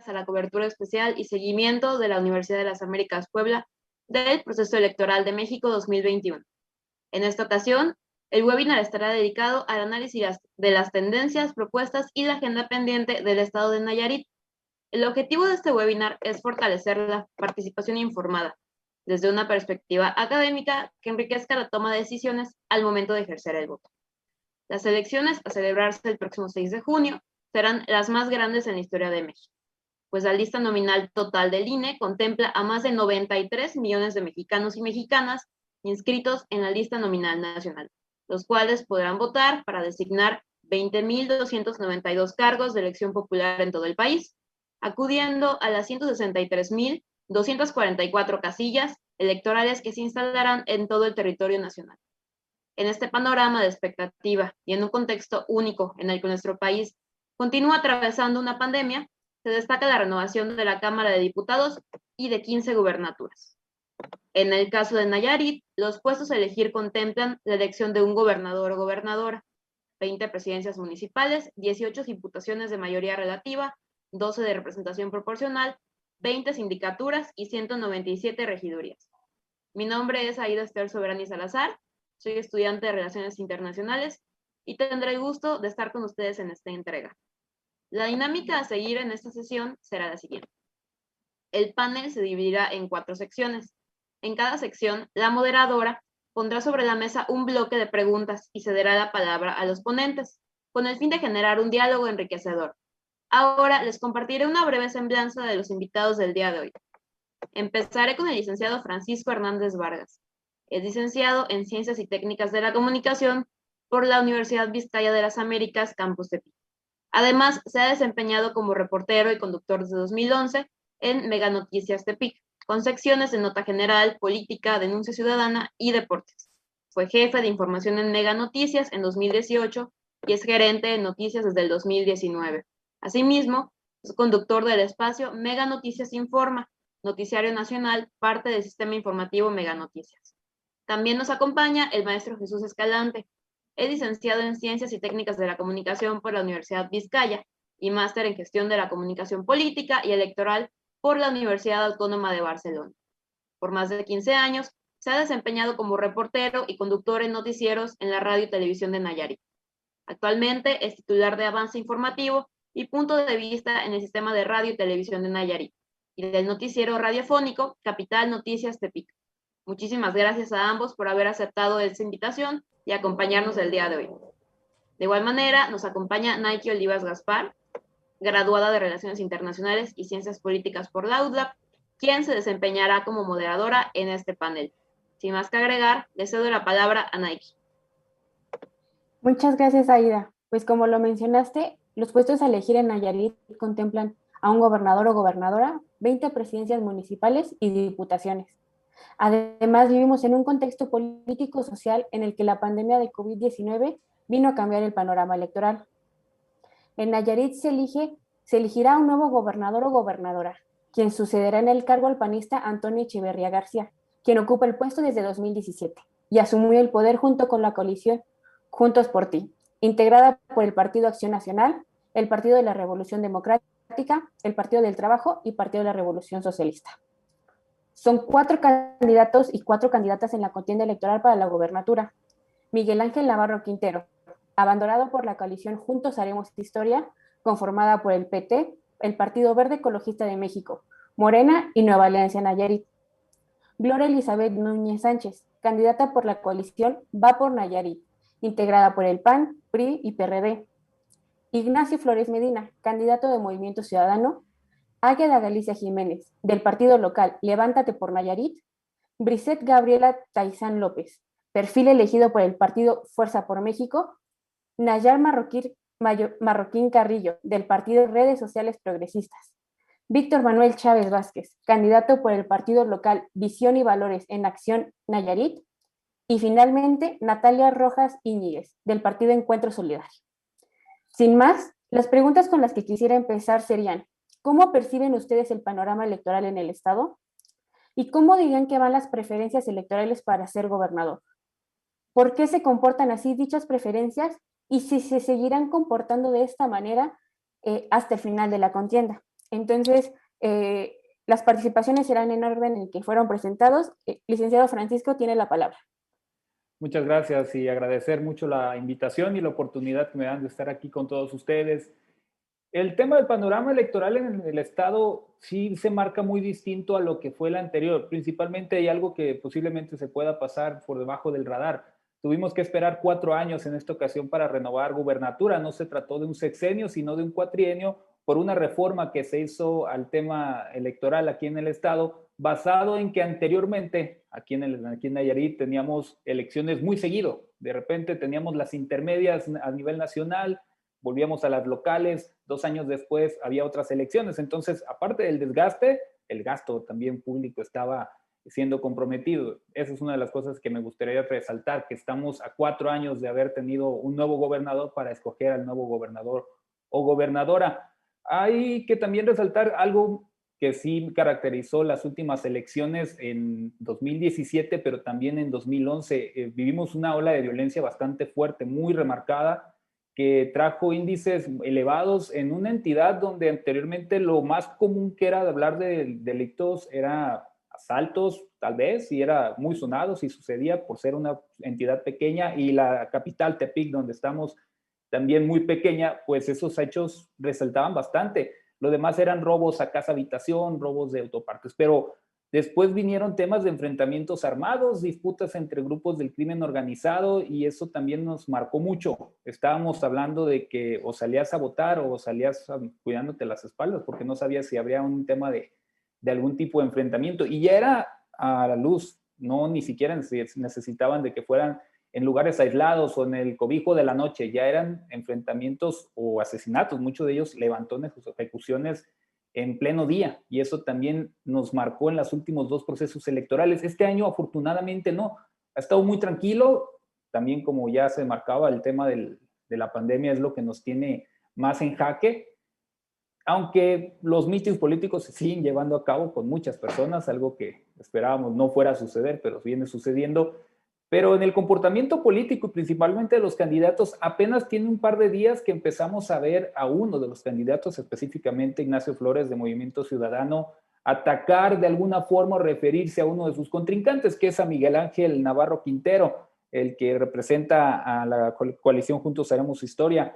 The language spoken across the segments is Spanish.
a la cobertura especial y seguimiento de la Universidad de las Américas Puebla del proceso electoral de México 2021. En esta ocasión, el webinar estará dedicado al análisis de las tendencias, propuestas y la agenda pendiente del estado de Nayarit. El objetivo de este webinar es fortalecer la participación informada desde una perspectiva académica que enriquezca la toma de decisiones al momento de ejercer el voto. Las elecciones a celebrarse el próximo 6 de junio serán las más grandes en la historia de México, pues la lista nominal total del INE contempla a más de 93 millones de mexicanos y mexicanas inscritos en la lista nominal nacional, los cuales podrán votar para designar 20.292 cargos de elección popular en todo el país, acudiendo a las 163.244 casillas electorales que se instalarán en todo el territorio nacional. En este panorama de expectativa y en un contexto único en el que nuestro país continúa atravesando una pandemia, se destaca la renovación de la Cámara de Diputados y de 15 gubernaturas. En el caso de Nayarit, los puestos a elegir contemplan la elección de un gobernador o gobernadora, 20 presidencias municipales, 18 diputaciones de mayoría relativa, 12 de representación proporcional, 20 sindicaturas y 197 regidurías. Mi nombre es Aida Esther Soberani Salazar, soy estudiante de Relaciones Internacionales y tendré el gusto de estar con ustedes en esta entrega. La dinámica a seguir en esta sesión será la siguiente. El panel se dividirá en 4 secciones. En cada sección, la moderadora pondrá sobre la mesa un bloque de preguntas y cederá la palabra a los ponentes, con el fin de generar un diálogo enriquecedor. Ahora les compartiré una breve semblanza de los invitados del día de hoy. Empezaré con el licenciado Francisco Hernández Vargas. Es licenciado en Ciencias y Técnicas de la Comunicación por la Universidad Vizcaya de las Américas, Campus Tepic. Además, se ha desempeñado como reportero y conductor desde 2011 en Mega Noticias Tepic, con secciones de nota general, política, denuncia ciudadana y deportes. Fue jefe de información en Mega Noticias en 2018 y es gerente de noticias desde el 2019. Asimismo, es conductor del espacio Mega Noticias Informa, noticiario nacional, parte del sistema informativo Mega Noticias. También nos acompaña el maestro Jesús Escalante. Es licenciado en Ciencias y Técnicas de la Comunicación por la Universidad Vizcaya y máster en Gestión de la Comunicación Política y Electoral por la Universidad Autónoma de Barcelona. Por más de 15 años, se ha desempeñado como reportero y conductor en noticieros en la radio y televisión de Nayarit. Actualmente es titular de Avance Informativo y Punto de Vista en el sistema de radio y televisión de Nayarit y del noticiero radiofónico Capital Noticias Tepic. Muchísimas gracias a ambos por haber aceptado esta invitación y acompañarnos el día de hoy. De igual manera, nos acompaña Nike Olivas Gaspar, graduada de Relaciones Internacionales y Ciencias Políticas por la UDLAP, quien se desempeñará como moderadora en este panel. Sin más que agregar, le cedo la palabra a Nike. Muchas gracias, Aida. Pues como lo mencionaste, los puestos a elegir en Nayarit contemplan a un gobernador o gobernadora, 20 presidencias municipales y diputaciones. Además, vivimos en un contexto político-social en el que la pandemia de COVID-19 vino a cambiar el panorama electoral. En Nayarit se elegirá un nuevo gobernador o gobernadora, quien sucederá en el cargo al panista Antonio Echeverría García, quien ocupa el puesto desde 2017 y asumió el poder junto con la coalición Juntos por Ti, integrada por el Partido Acción Nacional, el Partido de la Revolución Democrática, el Partido del Trabajo y Partido de la Revolución Socialista. Son 4 candidatos y 4 candidatas en la contienda electoral para la gobernatura. Miguel Ángel Navarro Quintero, abandonado por la coalición Juntos Haremos Historia, conformada por el PT, el Partido Verde Ecologista de México, Morena y Nueva Alianza Nayarit. Gloria Elizabeth Núñez Sánchez, candidata por la coalición Va por Nayarit, integrada por el PAN, PRI y PRD. Ignacio Flores Medina, candidato de Movimiento Ciudadano. Águeda Galicia Jiménez, del partido local Levántate por Nayarit. Brisette Gabriela Taizán López, perfil elegido por el partido Fuerza por México. Nayar Marroquín Carrillo, del partido Redes Sociales Progresistas. Víctor Manuel Chávez Vázquez, candidato por el partido local Visión y Valores en Acción Nayarit. Y finalmente, Natalia Rojas Íñiguez, del partido Encuentro Solidario. Sin más, las preguntas con las que quisiera empezar serían: ¿cómo perciben ustedes el panorama electoral en el estado? ¿Y cómo dirían que van las preferencias electorales para ser gobernador? ¿Por qué se comportan así dichas preferencias y si se seguirán comportando de esta manera hasta el final de la contienda? Entonces, las participaciones serán en orden en que fueron presentados. Licenciado Francisco, tiene la palabra. Muchas gracias y agradecer mucho la invitación y la oportunidad que me dan de estar aquí con todos ustedes. El tema del panorama electoral en el Estado sí se marca muy distinto a lo que fue el anterior. Principalmente hay algo que posiblemente se pueda pasar por debajo del radar. Tuvimos que esperar 4 años en esta ocasión para renovar gubernatura. No se trató de un sexenio, sino de un cuatrienio por una reforma que se hizo al tema electoral aquí en el Estado, basado en que anteriormente aquí en Nayarit teníamos elecciones muy seguido. De repente teníamos las intermedias a nivel nacional, volvíamos a las locales, 2 años después había otras elecciones. Entonces, aparte del desgaste, el gasto también público estaba siendo comprometido. Esa es una de las cosas que me gustaría resaltar, que estamos a 4 años de haber tenido un nuevo gobernador para escoger al nuevo gobernador o gobernadora. Hay que también resaltar algo que sí caracterizó las últimas elecciones en 2017, pero también en 2011. Vivimos una ola de violencia bastante fuerte, muy remarcada, que trajo índices elevados en una entidad donde anteriormente lo más común que era hablar de delitos era asaltos, tal vez, y era muy sonado si sucedía por ser una entidad pequeña, y la capital, Tepic, donde estamos, también muy pequeña, pues esos hechos resaltaban bastante. Lo demás eran robos a casa habitación, robos de autopartes, pero después vinieron temas de enfrentamientos armados, disputas entre grupos del crimen organizado, y eso también nos marcó mucho. Estábamos hablando de que o salías a votar o salías cuidándote las espaldas porque no sabías si habría un tema de algún tipo de enfrentamiento. Y ya era a la luz, no ni siquiera necesitaban de que fueran en lugares aislados o en el cobijo de la noche, ya eran enfrentamientos o asesinatos, muchos de ellos levantones o ejecuciones en pleno día, y eso también nos marcó en los últimos 2 procesos electorales. Este año afortunadamente no, ha estado muy tranquilo, también como ya se marcaba el tema de la pandemia es lo que nos tiene más en jaque, aunque los mítines políticos se siguen llevando a cabo con muchas personas, algo que esperábamos no fuera a suceder, pero viene sucediendo. Pero en el comportamiento político, principalmente de los candidatos, apenas tiene un par de días que empezamos a ver a uno de los candidatos, específicamente Ignacio Flores de Movimiento Ciudadano, atacar de alguna forma o referirse a uno de sus contrincantes, que es a Miguel Ángel Navarro Quintero, el que representa a la coalición Juntos Haremos Historia,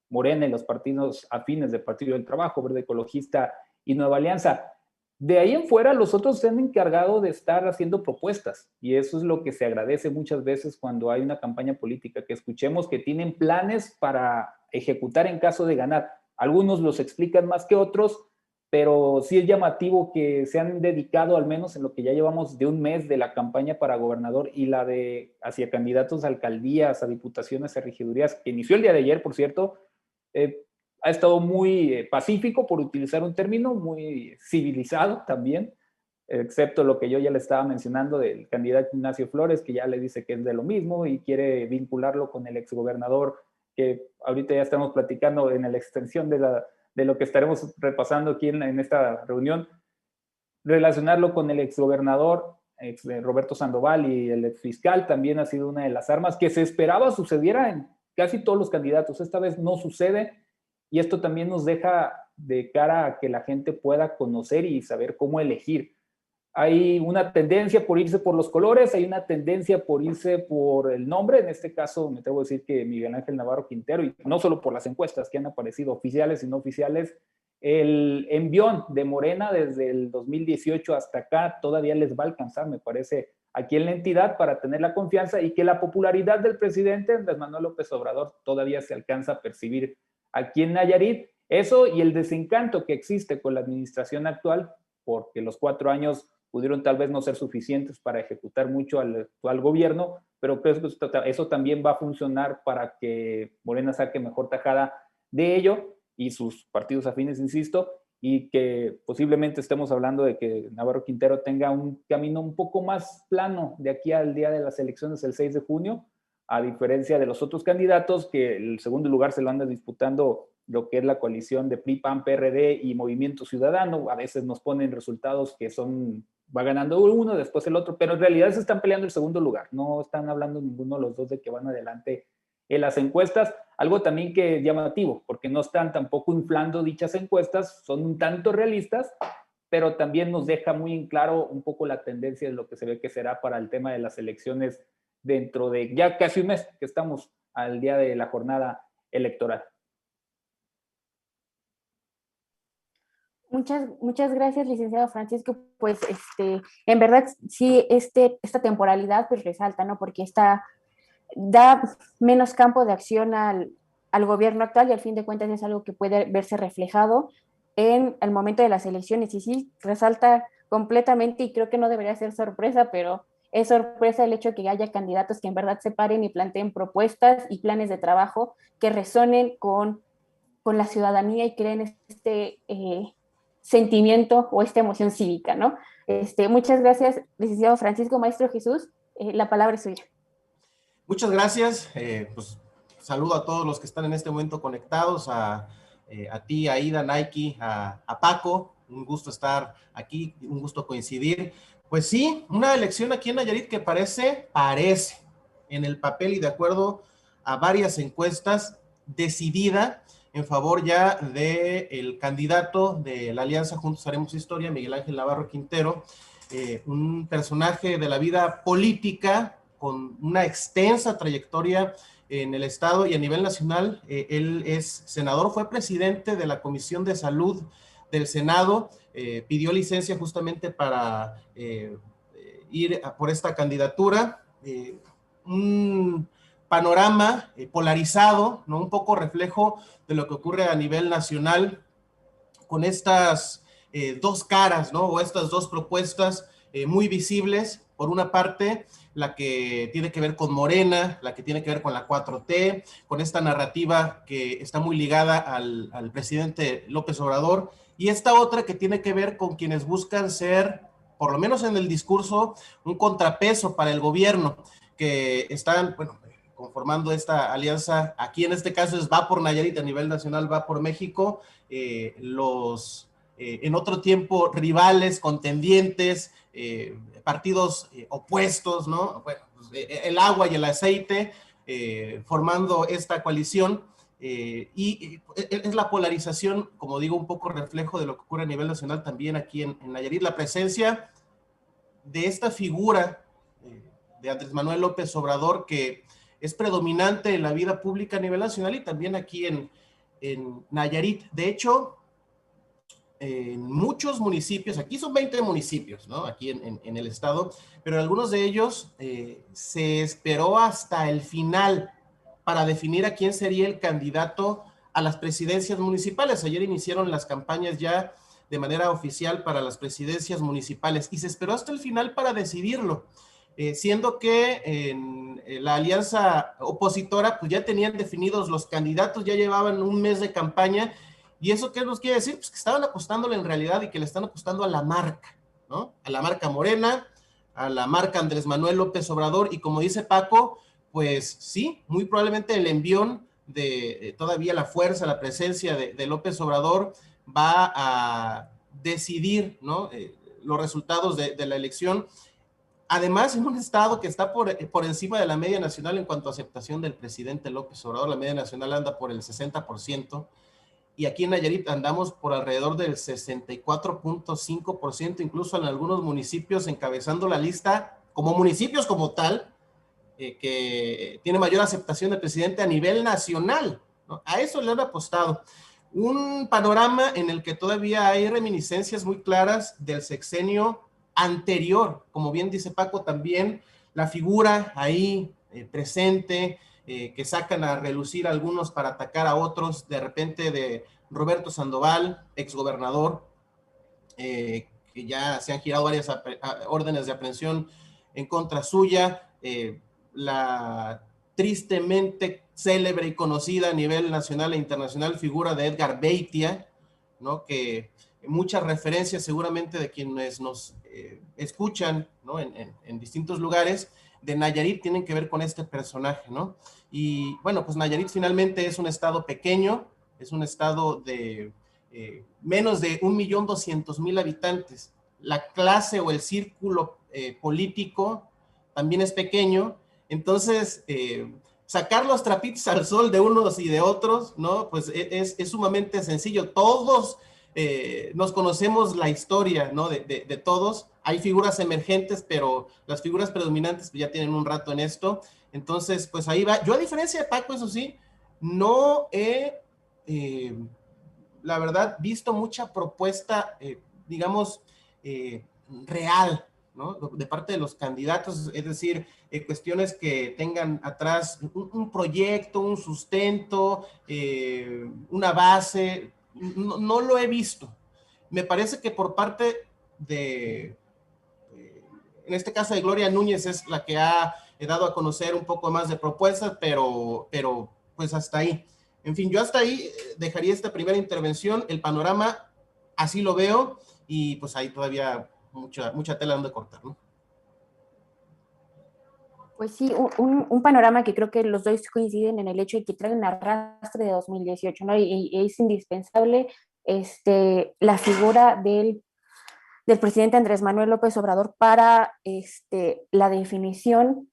Morena y los partidos afines del Partido del Trabajo, Verde Ecologista y Nueva Alianza. De ahí en fuera, los otros se han encargado de estar haciendo propuestas, y eso es lo que se agradece muchas veces cuando hay una campaña política, que escuchemos que tienen planes para ejecutar en caso de ganar. Algunos los explican más que otros, pero sí es llamativo que se han dedicado, al menos en lo que ya llevamos de un mes de la campaña para gobernador y la de hacia candidatos a alcaldías, a diputaciones, a regidurías, que inició el día de ayer, por cierto. Ha estado muy pacífico, por utilizar un término, muy civilizado también, excepto lo que yo ya le estaba mencionando del candidato Ignacio Flores, que ya le dice que es de lo mismo y quiere vincularlo con el exgobernador, que ahorita ya estamos platicando en la extensión de lo que estaremos repasando aquí en esta reunión, relacionarlo con el exgobernador Roberto Sandoval y el exfiscal también ha sido una de las armas que se esperaba sucediera en casi todos los candidatos. Esta vez no sucede, y esto también nos deja de cara a que la gente pueda conocer y saber cómo elegir. Hay una tendencia por irse por los colores, hay una tendencia por irse por el nombre. En este caso me atrevo a decir que Miguel Ángel Navarro Quintero, y no solo por las encuestas que han aparecido oficiales y no oficiales, el envión de Morena desde el 2018 hasta acá todavía les va a alcanzar, me parece, aquí en la entidad para tener la confianza, y que la popularidad del presidente Andrés Manuel López Obrador todavía se alcanza a percibir aquí en Nayarit. Eso y el desencanto que existe con la administración actual, porque los 4 años pudieron tal vez no ser suficientes para ejecutar mucho al actual gobierno, pero creo que eso también va a funcionar para que Morena saque mejor tajada de ello, y sus partidos afines, insisto, y que posiblemente estemos hablando de que Navarro Quintero tenga un camino un poco más plano de aquí al día de las elecciones el 6 de junio, a diferencia de los otros candidatos, que el segundo lugar se lo anda disputando lo que es la coalición de PRI, PAN, PRD y Movimiento Ciudadano. A veces nos ponen resultados que va ganando uno, después el otro, pero en realidad se están peleando el segundo lugar, no están hablando ninguno de los dos de que van adelante en las encuestas, algo también que es llamativo, porque no están tampoco inflando dichas encuestas, son un tanto realistas, pero también nos deja muy en claro un poco la tendencia de lo que se ve que será para el tema de las elecciones dentro de ya casi un mes que estamos al día de la jornada electoral. Muchas gracias, licenciado Francisco. Pues en verdad sí, esta temporalidad pues resalta, ¿no? Porque da menos campo de acción al gobierno actual y al fin de cuentas es algo que puede verse reflejado en el momento de las elecciones. Y sí, resalta completamente, y creo que no debería ser sorpresa, pero es sorpresa el hecho de que haya candidatos que en verdad se paren y planteen propuestas y planes de trabajo que resonen con la ciudadanía y creen sentimiento o esta emoción cívica, ¿no? Muchas gracias, licenciado Francisco. Maestro Jesús, la palabra es suya. Muchas gracias. Pues saludo a todos los que están en este momento conectados, a ti, a Ida, Nike, a Paco. Un gusto estar aquí, un gusto coincidir. Pues sí, una elección aquí en Nayarit que parece en el papel y de acuerdo a varias encuestas, decidida en favor ya del candidato de la Alianza Juntos Haremos Historia, Miguel Ángel Navarro Quintero, un personaje de la vida política con una extensa trayectoria en el estado y a nivel nacional. Él es senador, fue presidente de la Comisión de Salud del Senado, pidió licencia justamente para ir por esta candidatura. Un panorama polarizado, ¿no? Un poco reflejo de lo que ocurre a nivel nacional con estas dos caras, ¿no? O estas dos propuestas muy visibles. Por una parte, la que tiene que ver con Morena, la que tiene que ver con la 4T, con esta narrativa que está muy ligada al presidente López Obrador, y esta otra que tiene que ver con quienes buscan ser, por lo menos en el discurso, un contrapeso para el gobierno, que están, bueno, conformando esta alianza. Aquí en este caso es Va por Nayarit, a nivel nacional Va por México, en otro tiempo rivales, contendientes, partidos opuestos, ¿no? Bueno, pues, el agua y el aceite, formando esta coalición, y es la polarización, como digo, un poco reflejo de lo que ocurre a nivel nacional también aquí en Nayarit, la presencia de esta figura de Andrés Manuel López Obrador, que es predominante en la vida pública a nivel nacional y también aquí en Nayarit. De hecho, en muchos municipios, aquí son 20 municipios, ¿no? Aquí en el estado, pero en algunos de ellos se esperó hasta el final para definir a quién sería el candidato a las presidencias municipales. Ayer iniciaron las campañas ya de manera oficial para las presidencias municipales y se esperó hasta el final para decidirlo. Siendo que en la alianza opositora pues ya tenían definidos los candidatos, ya llevaban un mes de campaña, y eso ¿qué nos quiere decir? Pues que estaban apostándole en realidad y que le están apostando a la marca, ¿no? A la marca Morena, a la marca Andrés Manuel López Obrador, y como dice Paco, pues sí, muy probablemente el envión de todavía la fuerza, la presencia de López Obrador va a decidir, ¿no? Los resultados de la elección. Además, en un estado que está por encima de la media nacional en cuanto a aceptación del presidente López Obrador, la media nacional anda por el 60%, y aquí en Nayarit andamos por alrededor del 64.5%, incluso en algunos municipios encabezando la lista, como municipios como tal, que tiene mayor aceptación del presidente a nivel nacional, ¿no? A eso le han apostado. Un panorama en el que todavía hay reminiscencias muy claras del sexenio anterior, como bien dice Paco, también la figura ahí presente, que sacan a relucir algunos para atacar a otros, de repente de Roberto Sandoval, exgobernador, que ya se han girado varias órdenes de aprehensión en contra suya, la tristemente célebre y conocida a nivel nacional e internacional figura de Edgar Beitia, ¿no? Que muchas referencias seguramente de quienes nos escuchan, ¿no? en distintos lugares de Nayarit tienen que ver con este personaje, ¿no? Y bueno, pues Nayarit finalmente es un estado pequeño, es un estado de menos de 1.200.000 habitantes. La clase o el círculo político también es pequeño, entonces sacar los trapitos al sol de unos y de otros, ¿no? Pues es sumamente sencillo. Todos nos conocemos la historia, ¿no? De todos. Hay figuras emergentes, pero las figuras predominantes pues, ya tienen un rato en esto. Entonces, pues ahí va. Yo, a diferencia de Paco, eso sí, no he, la verdad, visto mucha propuesta, digamos, real, ¿no? De parte de los candidatos, es decir, cuestiones que tengan atrás un proyecto, un sustento, una base, no lo he visto. Me parece que por parte de, en este caso de Gloria Núñez, es la que ha dado a conocer un poco más de propuestas, pero pues hasta ahí. En fin, yo hasta ahí dejaría esta primera intervención. El panorama así lo veo y pues hay todavía mucha tela donde cortar, ¿no? Pues sí, un panorama que creo que los dos coinciden en el hecho de que traen arrastre de 2018, ¿no? Y es indispensable la figura del presidente Andrés Manuel López Obrador para la definición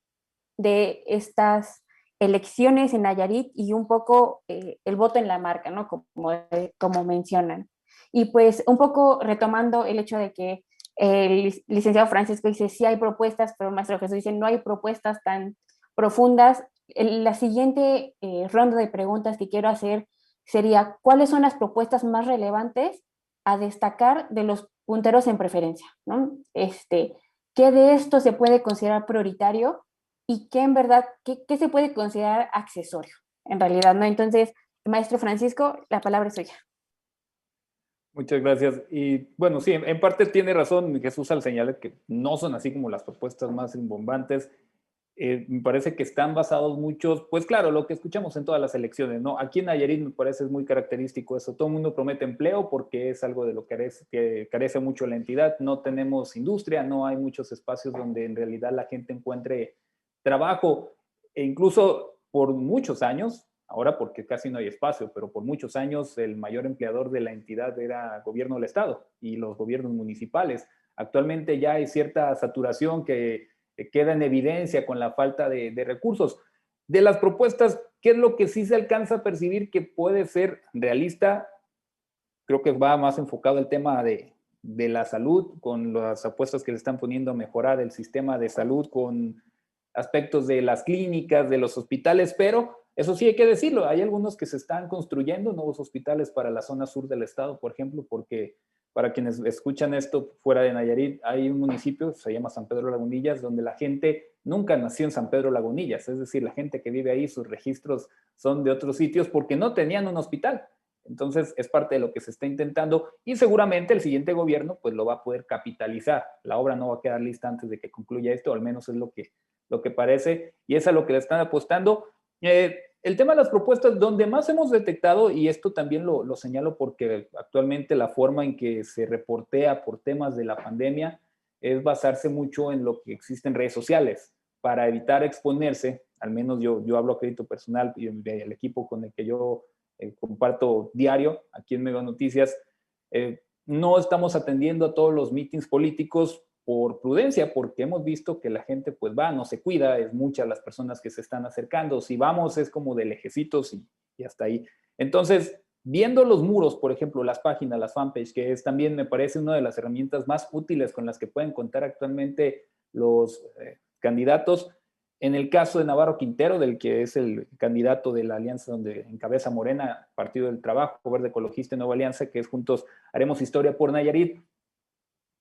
de estas elecciones en Nayarit y un poco el voto en la marca, ¿no? Como mencionan. Y pues un poco retomando el hecho de que el licenciado Francisco dice, sí hay propuestas, pero el maestro Jesús dice, no hay propuestas tan profundas. La siguiente ronda de preguntas que quiero hacer sería, ¿cuáles son las propuestas más relevantes a destacar de los punteros en preferencia, ¿no? ¿Qué de esto se puede considerar prioritario y qué en verdad, qué se puede considerar accesorio, en realidad, ¿no? Entonces, maestro Francisco, la palabra es suya. Muchas gracias. Y bueno, sí, en parte tiene razón Jesús al señalar que no son así como las propuestas más rimbombantes. Me parece que están basados muchos, pues claro, lo que escuchamos en todas las elecciones, ¿no? Aquí en Nayarit me parece es muy característico eso. Todo el mundo promete empleo porque es algo de lo que carece mucho la entidad. No tenemos industria, no hay muchos espacios donde en realidad la gente encuentre trabajo. E incluso por muchos años, ahora porque casi no hay espacio, pero por muchos años el mayor empleador de la entidad era gobierno del estado y los gobiernos municipales. Actualmente ya hay cierta saturación que queda en evidencia con la falta de recursos. De las propuestas, ¿qué es lo que sí se alcanza a percibir que puede ser realista? Creo que va más enfocado el tema de la salud, con las apuestas que le están poniendo a mejorar el sistema de salud, con aspectos de las clínicas, de los hospitales, pero eso sí hay que decirlo, hay algunos que se están construyendo nuevos hospitales para la zona sur del estado, por ejemplo, porque para quienes escuchan esto fuera de Nayarit, hay un municipio, se llama San Pedro Lagunillas, donde la gente nunca nació en San Pedro Lagunillas, es decir, la gente que vive ahí, sus registros son de otros sitios porque no tenían un hospital. Entonces, es parte de lo que se está intentando y seguramente el siguiente gobierno pues lo va a poder capitalizar. La obra no va a quedar lista antes de que concluya esto, al menos es lo que parece, y es a lo que le están apostando. El tema de las propuestas, donde más hemos detectado, y esto también lo señalo porque actualmente la forma en que se reportea por temas de la pandemia es basarse mucho en lo que existe en redes sociales para evitar exponerse, al menos yo hablo a crédito personal y el equipo con el que yo comparto diario aquí en Mega Noticias, no estamos atendiendo a todos los meetings políticos por prudencia, porque hemos visto que la gente pues va, no se cuida, es muchas las personas que se están acercando, si vamos es como de lejecitos y hasta ahí. Entonces, viendo los muros, por ejemplo, las páginas, las fanpage, que es también me parece una de las herramientas más útiles con las que pueden contar actualmente los candidatos. En el caso de Navarro Quintero, del que es el candidato de la alianza donde encabeza Morena, Partido del Trabajo, Verde Ecologista y Nueva Alianza, que es Juntos Haremos Historia por Nayarit,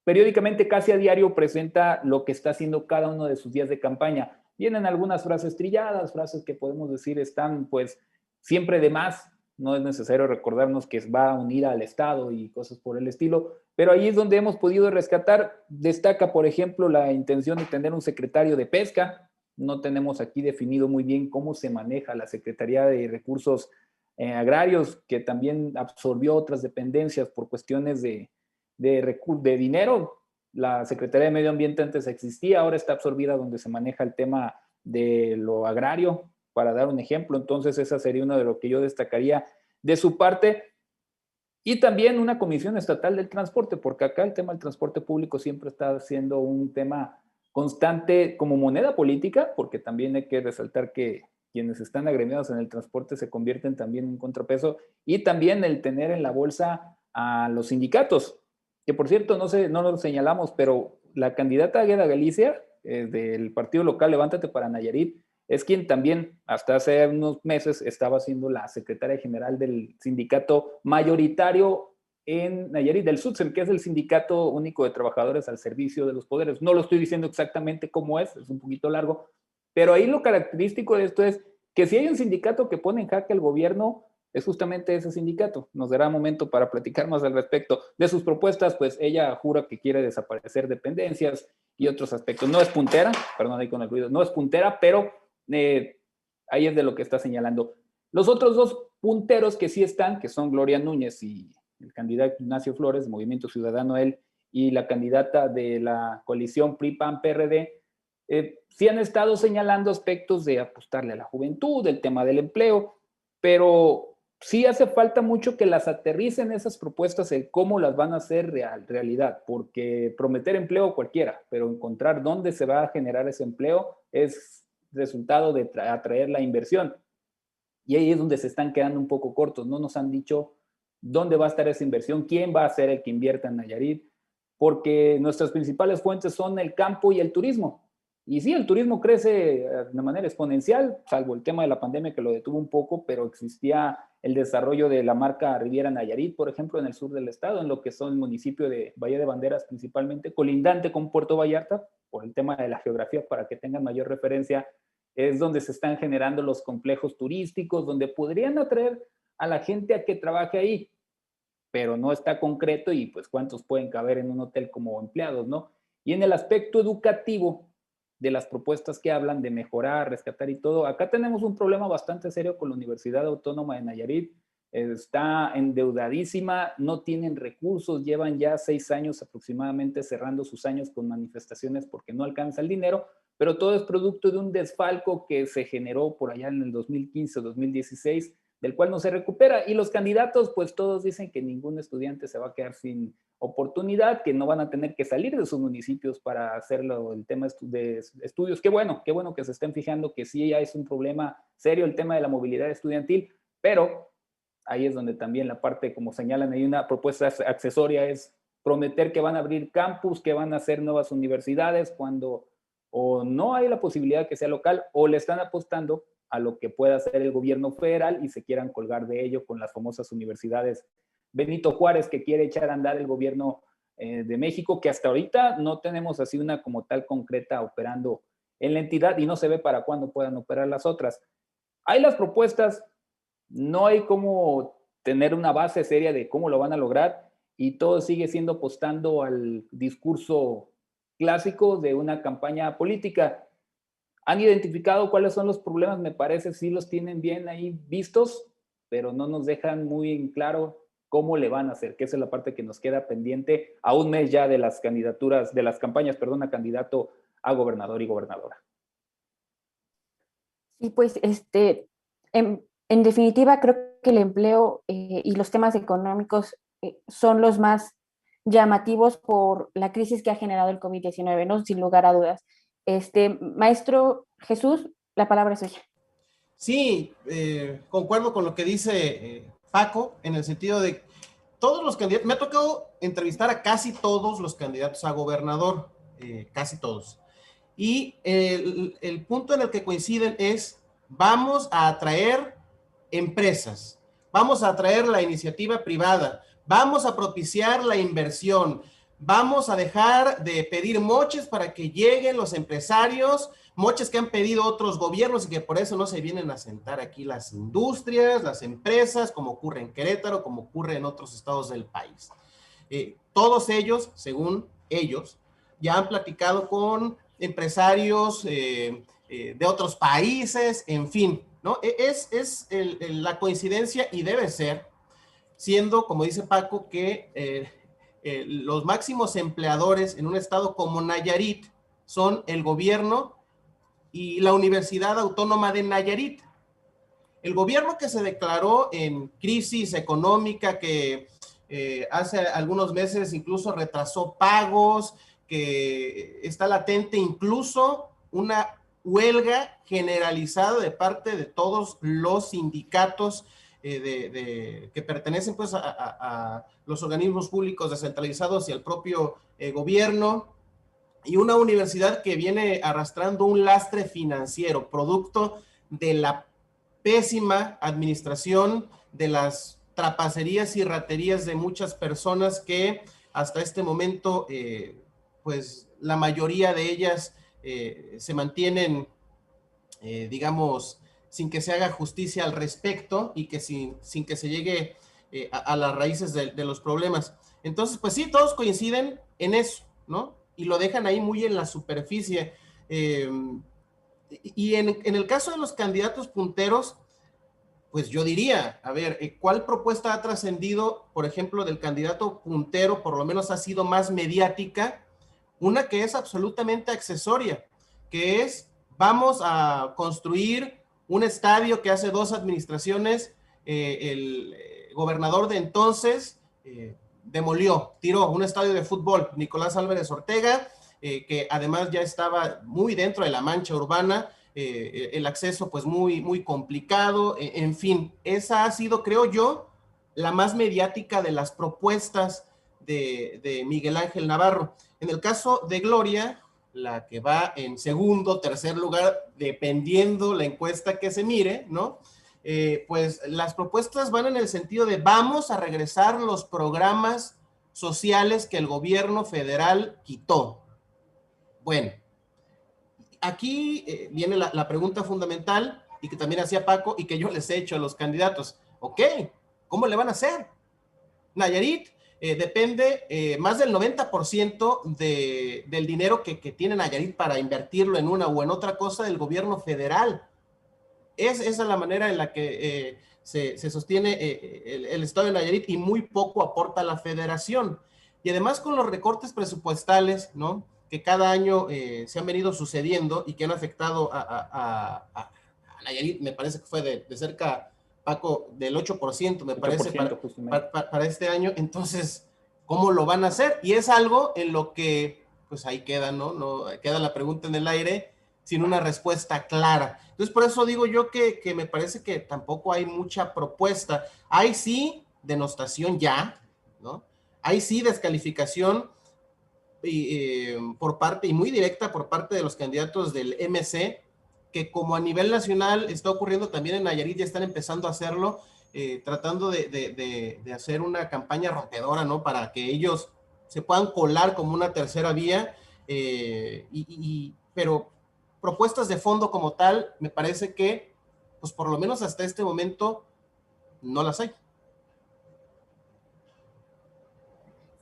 periódicamente, casi a diario, presenta lo que está haciendo cada uno de sus días de campaña. Vienen algunas frases trilladas, frases que podemos decir están pues siempre de más, no es necesario recordarnos que va a unir al Estado y cosas por el estilo, pero ahí es donde hemos podido rescatar. Destaca, por ejemplo, la intención de tener un secretario de pesca. No tenemos aquí definido muy bien cómo se maneja la Secretaría de Recursos Agrarios, que también absorbió otras dependencias por cuestiones de dinero. La Secretaría de Medio Ambiente antes existía, ahora está absorbida donde se maneja el tema de lo agrario, para dar un ejemplo. Entonces, esa sería una de lo que yo destacaría de su parte. Y también una comisión estatal del transporte, porque acá el tema del transporte público siempre está siendo un tema constante como moneda política, porque también hay que resaltar que quienes están agremiados en el transporte se convierten también en un contrapeso, y también el tener en la bolsa a los sindicatos, que por cierto, no lo señalamos, pero la candidata Águeda Galicia, del partido local Levántate para Nayarit, es quien también hasta hace unos meses estaba siendo la secretaria general del sindicato mayoritario en Nayarit, del SUTSEM, que es el Sindicato Único de Trabajadores al Servicio de los Poderes. No lo estoy diciendo exactamente cómo es un poquito largo, pero ahí lo característico de esto es que si hay un sindicato que pone en jaque al gobierno, es justamente ese sindicato. Nos dará momento para platicar más al respecto de sus propuestas, pues ella jura que quiere desaparecer dependencias y otros aspectos. No es puntera, perdón ahí con el ruido, no es puntera, pero ahí es de lo que está señalando. Los otros dos punteros que sí están, que son Gloria Núñez y el candidato Ignacio Flores, Movimiento Ciudadano él, y la candidata de la coalición PRI-PAN-PRD, sí han estado señalando aspectos de apostarle a la juventud, del tema del empleo, pero sí hace falta mucho que las aterricen esas propuestas en cómo las van a hacer realidad, porque prometer empleo cualquiera, pero encontrar dónde se va a generar ese empleo es resultado de atraer la inversión. Y ahí es donde se están quedando un poco cortos. No nos han dicho dónde va a estar esa inversión, quién va a ser el que invierta en Nayarit, porque nuestras principales fuentes son el campo y el turismo. Y sí, el turismo crece de manera exponencial, salvo el tema de la pandemia que lo detuvo un poco, pero existía el desarrollo de la marca Riviera Nayarit, por ejemplo, en el sur del estado, en lo que son el municipio de Bahía de Banderas principalmente, colindante con Puerto Vallarta, por el tema de la geografía, para que tengan mayor referencia, es donde se están generando los complejos turísticos, donde podrían atraer a la gente a que trabaje ahí, pero no está concreto y pues cuántos pueden caber en un hotel como empleados, ¿no? Y en el aspecto educativo de las propuestas que hablan de mejorar, rescatar y todo, acá tenemos un problema bastante serio con la Universidad Autónoma de Nayarit, está endeudadísima, no tienen recursos, llevan ya 6 años aproximadamente cerrando sus años con manifestaciones porque no alcanza el dinero, pero todo es producto de un desfalco que se generó por allá en el 2015-2016, del cual no se recupera. Y los candidatos, pues todos dicen que ningún estudiante se va a quedar sin oportunidad, que no van a tener que salir de sus municipios para hacerlo, el tema de estudios. Qué bueno que se estén fijando que sí ya es un problema serio el tema de la movilidad estudiantil, pero ahí es donde también la parte, como señalan, hay una propuesta accesoria, es prometer que van a abrir campus, que van a hacer nuevas universidades, cuando o no hay la posibilidad que sea local, o le están apostando a lo que pueda hacer el gobierno federal y se quieran colgar de ello con las famosas universidades Benito Juárez que quiere echar a andar el gobierno de México, que hasta ahorita no tenemos así una como tal concreta operando en la entidad y no se ve para cuándo puedan operar las otras. Hay las propuestas, no hay cómo tener una base seria de cómo lo van a lograr y todo sigue siendo apostando al discurso clásico de una campaña política. Han identificado cuáles son los problemas, me parece, sí los tienen bien ahí vistos, pero no nos dejan muy en claro cómo le van a hacer, que esa es la parte que nos queda pendiente a un mes ya de las candidaturas, de las campañas, perdón, a candidato a gobernador y gobernadora. Sí, pues en definitiva creo que el empleo y los temas económicos son los más llamativos por la crisis que ha generado el COVID-19, ¿no? Sin lugar a dudas. Maestro Jesús, la palabra es suya. Sí, concuerdo con lo que dice Paco, en el sentido de todos los candidatos, me ha tocado entrevistar a casi todos los candidatos a gobernador, casi todos. Y el punto en el que coinciden es, vamos a atraer empresas, vamos a atraer la iniciativa privada, vamos a propiciar la inversión, vamos a dejar de pedir moches para que lleguen los empresarios, moches que han pedido otros gobiernos y que por eso no se vienen a sentar aquí las industrias, las empresas, como ocurre en Querétaro, como ocurre en otros estados del país. Todos ellos, según ellos, ya han platicado con empresarios de otros países, en fin, ¿no? Es la coincidencia y debe ser, siendo, como dice Paco, que los máximos empleadores en un estado como Nayarit son el gobierno y la Universidad Autónoma de Nayarit. El gobierno que se declaró en crisis económica, que hace algunos meses incluso retrasó pagos, que está latente incluso una huelga generalizada de parte de todos los sindicatos que pertenecen pues a los organismos públicos descentralizados y al propio gobierno, y una universidad que viene arrastrando un lastre financiero, producto de la pésima administración, de las trapacerías y raterías de muchas personas que hasta este momento, pues la mayoría de ellas se mantienen, digamos, sin que se haga justicia al respecto y que sin que se llegue a las raíces de los problemas. Entonces, pues sí, todos coinciden en eso, ¿no? Y lo dejan ahí muy en la superficie. Y en el caso de los candidatos punteros, pues yo diría, a ver, ¿cuál propuesta ha trascendido, por ejemplo, del candidato puntero, por lo menos ha sido más mediática? Una que es absolutamente accesoria, que es, vamos a construir un estadio que hace 2 administraciones, el gobernador de entonces demolió, tiró un estadio de fútbol, Nicolás Álvarez Ortega, que además ya estaba muy dentro de la mancha urbana, el acceso pues muy complicado, en fin, esa ha sido, creo yo, la más mediática de las propuestas de Miguel Ángel Navarro. En el caso de Gloria, la que va en segundo, tercer lugar, dependiendo la encuesta que se mire, ¿no? Pues las propuestas van en el sentido de vamos a regresar los programas sociales que el gobierno federal quitó. Bueno, aquí viene la pregunta fundamental y que también hacía Paco y que yo les he hecho a los candidatos. Ok, ¿cómo le van a hacer? Nayarit depende más del 90% del dinero que tiene Nayarit para invertirlo en una o en otra cosa del gobierno federal. Esa es la manera en la que se sostiene el estado de Nayarit y muy poco aporta la federación. Y además con los recortes presupuestales, ¿no?, que cada año se han venido sucediendo y que han afectado a Nayarit, me parece que fue de cerca, Paco, del 8%, me 8%, parece, para este año. Entonces, ¿cómo lo van a hacer? Y es algo en lo que, pues ahí queda, ¿no? Queda la pregunta en el aire sin una respuesta clara. Entonces, por eso digo yo que me parece que tampoco hay mucha propuesta. Hay sí denostación ya, ¿no? Hay sí descalificación por parte, y muy directa por parte de los candidatos del MC, que como a nivel nacional está ocurriendo también en Nayarit, ya están empezando a hacerlo, tratando de hacer una campaña rompedora, ¿no?, para que ellos se puedan colar como una tercera vía, pero propuestas de fondo como tal, me parece que, pues por lo menos hasta este momento, no las hay.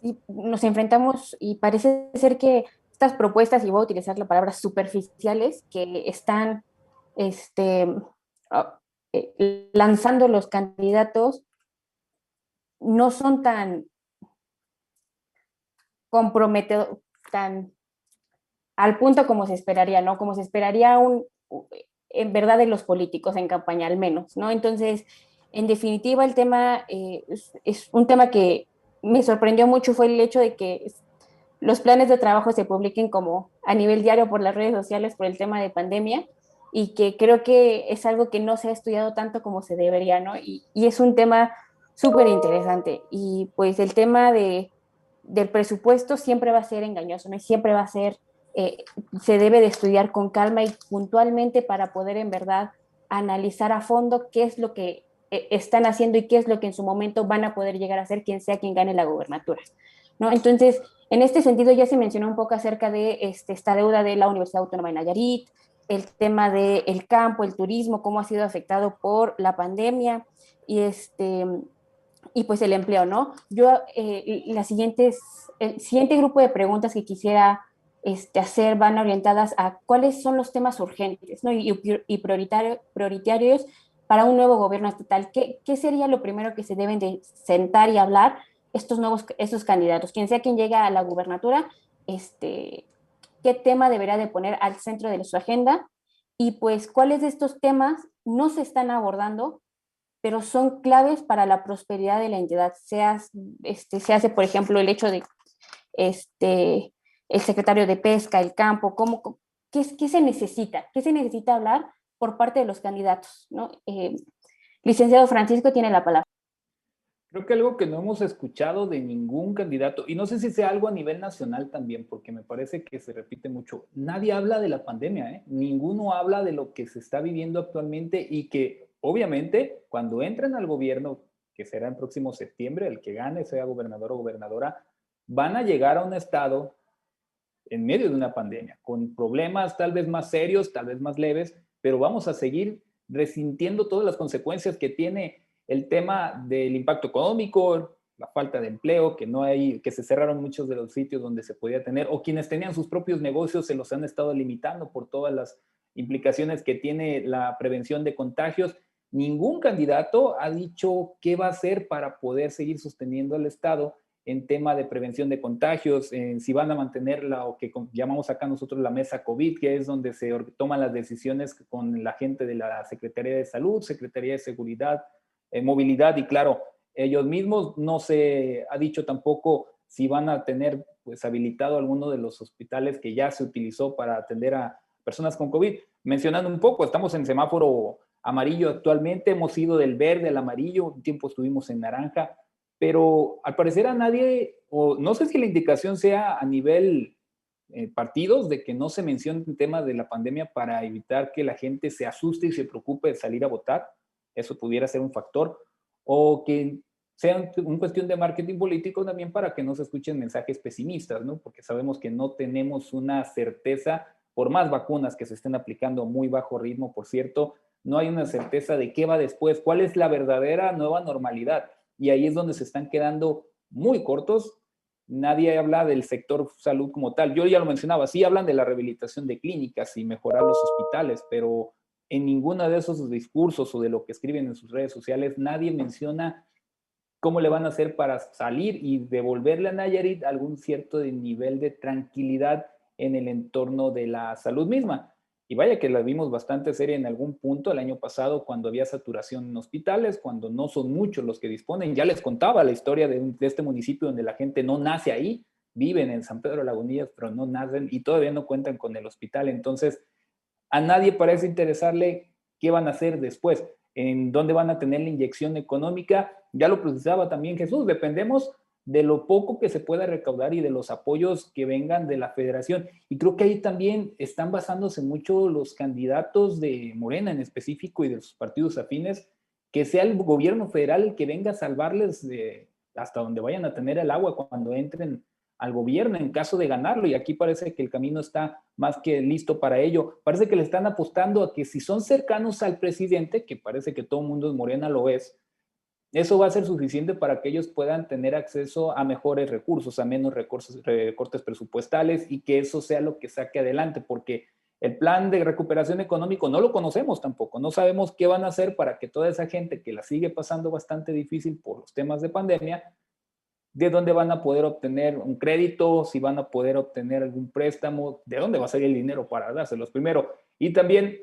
Y nos enfrentamos y parece ser que estas propuestas, y voy a utilizar la palabra superficiales, que están lanzando los candidatos, no son tan comprometedores, tan al punto como se esperaría, ¿no? Como se esperaría en verdad de los políticos en campaña, al menos, ¿no? Entonces, en definitiva, el tema es un tema que me sorprendió mucho, fue el hecho de que los planes de trabajo se publiquen como a nivel diario por las redes sociales por el tema de pandemia, y que creo que es algo que no se ha estudiado tanto como se debería, ¿no? Y es un tema súper interesante. Y pues el tema del presupuesto siempre va a ser engañoso, ¿no? Y siempre va a ser, se debe de estudiar con calma y puntualmente para poder en verdad analizar a fondo qué es lo que están haciendo y qué es lo que en su momento van a poder llegar a hacer quien sea quien gane la gobernatura, ¿no? Entonces, en este sentido ya se mencionó un poco acerca de esta deuda de la Universidad Autónoma de Nayarit, el tema del campo, el turismo, cómo ha sido afectado por la pandemia y y pues el empleo, ¿no? Yo, el siguiente grupo de preguntas que quisiera hacer van orientadas a cuáles son los temas urgentes, ¿no? y prioritarios para un nuevo gobierno estatal. ¿Qué sería lo primero que se deben de sentar y hablar estos candidatos? Quien sea quien llegue a la gubernatura, qué tema deberá de poner al centro de su agenda, y pues cuáles de estos temas no se están abordando, pero son claves para la prosperidad de la entidad. Se hace, por ejemplo, el hecho de el secretario de Pesca, el campo, ¿qué se necesita? ¿Qué se necesita hablar por parte de los candidatos, ¿no? Licenciado Francisco tiene la palabra. Creo que algo que no hemos escuchado de ningún candidato, y no sé si sea algo a nivel nacional también, porque me parece que se repite mucho, nadie habla de la pandemia, ¿eh? Ninguno habla de lo que se está viviendo actualmente y que obviamente cuando entren al gobierno, que será en próximo septiembre, el que gane, sea gobernador o gobernadora, van a llegar a un estado en medio de una pandemia, con problemas tal vez más serios, tal vez más leves, pero vamos a seguir resintiendo todas las consecuencias que tiene el tema del impacto económico, la falta de empleo, que no hay, que se cerraron muchos de los sitios donde se podía tener, o quienes tenían sus propios negocios se los han estado limitando por todas las implicaciones que tiene la prevención de contagios. Ningún candidato ha dicho qué va a hacer para poder seguir sosteniendo al Estado en tema de prevención de contagios, en si van a mantener lo que llamamos acá nosotros la mesa COVID, que es donde se toman las decisiones con la gente de la Secretaría de Salud, Secretaría de Seguridad, Movilidad, y claro, ellos mismos. No se ha dicho tampoco si van a tener pues habilitado alguno de los hospitales que ya se utilizó para atender a personas con COVID. Mencionando un poco, estamos en semáforo amarillo actualmente, hemos ido del verde al amarillo, un tiempo estuvimos en naranja, pero al parecer a nadie, o no sé si la indicación sea a nivel partidos, de que no se mencione el tema de la pandemia para evitar que la gente se asuste y se preocupe de salir a votar, eso pudiera ser un factor, o que sea una cuestión de marketing político también para que no se escuchen mensajes pesimistas, ¿no? Porque sabemos que no tenemos una certeza, por más vacunas que se estén aplicando a muy bajo ritmo, por cierto, no hay una certeza de qué va después, cuál es la verdadera nueva normalidad. Y ahí es donde se están quedando muy cortos. Nadie habla del sector salud como tal. Yo ya lo mencionaba, sí hablan de la rehabilitación de clínicas y mejorar los hospitales, pero en ninguno de esos discursos o de lo que escriben en sus redes sociales, nadie menciona cómo le van a hacer para salir y devolverle a Nayarit algún cierto nivel de tranquilidad en el entorno de la salud misma. Y vaya que la vimos bastante seria en algún punto el año pasado cuando había saturación en hospitales, cuando no son muchos los que disponen. Ya les contaba la historia de este municipio donde la gente no nace ahí, viven en San Pedro de Lagunillas, pero no nacen y todavía no cuentan con el hospital. Entonces, a nadie parece interesarle qué van a hacer después, en dónde van a tener la inyección económica. Ya lo precisaba también Jesús, dependemos de lo poco que se pueda recaudar y de los apoyos que vengan de la federación. Y creo que ahí también están basándose mucho los candidatos de Morena en específico y de sus partidos afines, que sea el gobierno federal el que venga a salvarles hasta donde vayan a tener el agua cuando entren al gobierno en caso de ganarlo, y aquí parece que el camino está más que listo para ello. Parece que le están apostando a que si son cercanos al presidente, que parece que todo el mundo en Morena lo es, eso va a ser suficiente para que ellos puedan tener acceso a mejores recursos, a menos recortes presupuestales, y que eso sea lo que saque adelante, porque el plan de recuperación económico no lo conocemos tampoco, no sabemos qué van a hacer para que toda esa gente que la sigue pasando bastante difícil por los temas de pandemia, de dónde van a poder obtener un crédito, si van a poder obtener algún préstamo, de dónde va a salir el dinero para dárselos primero, y también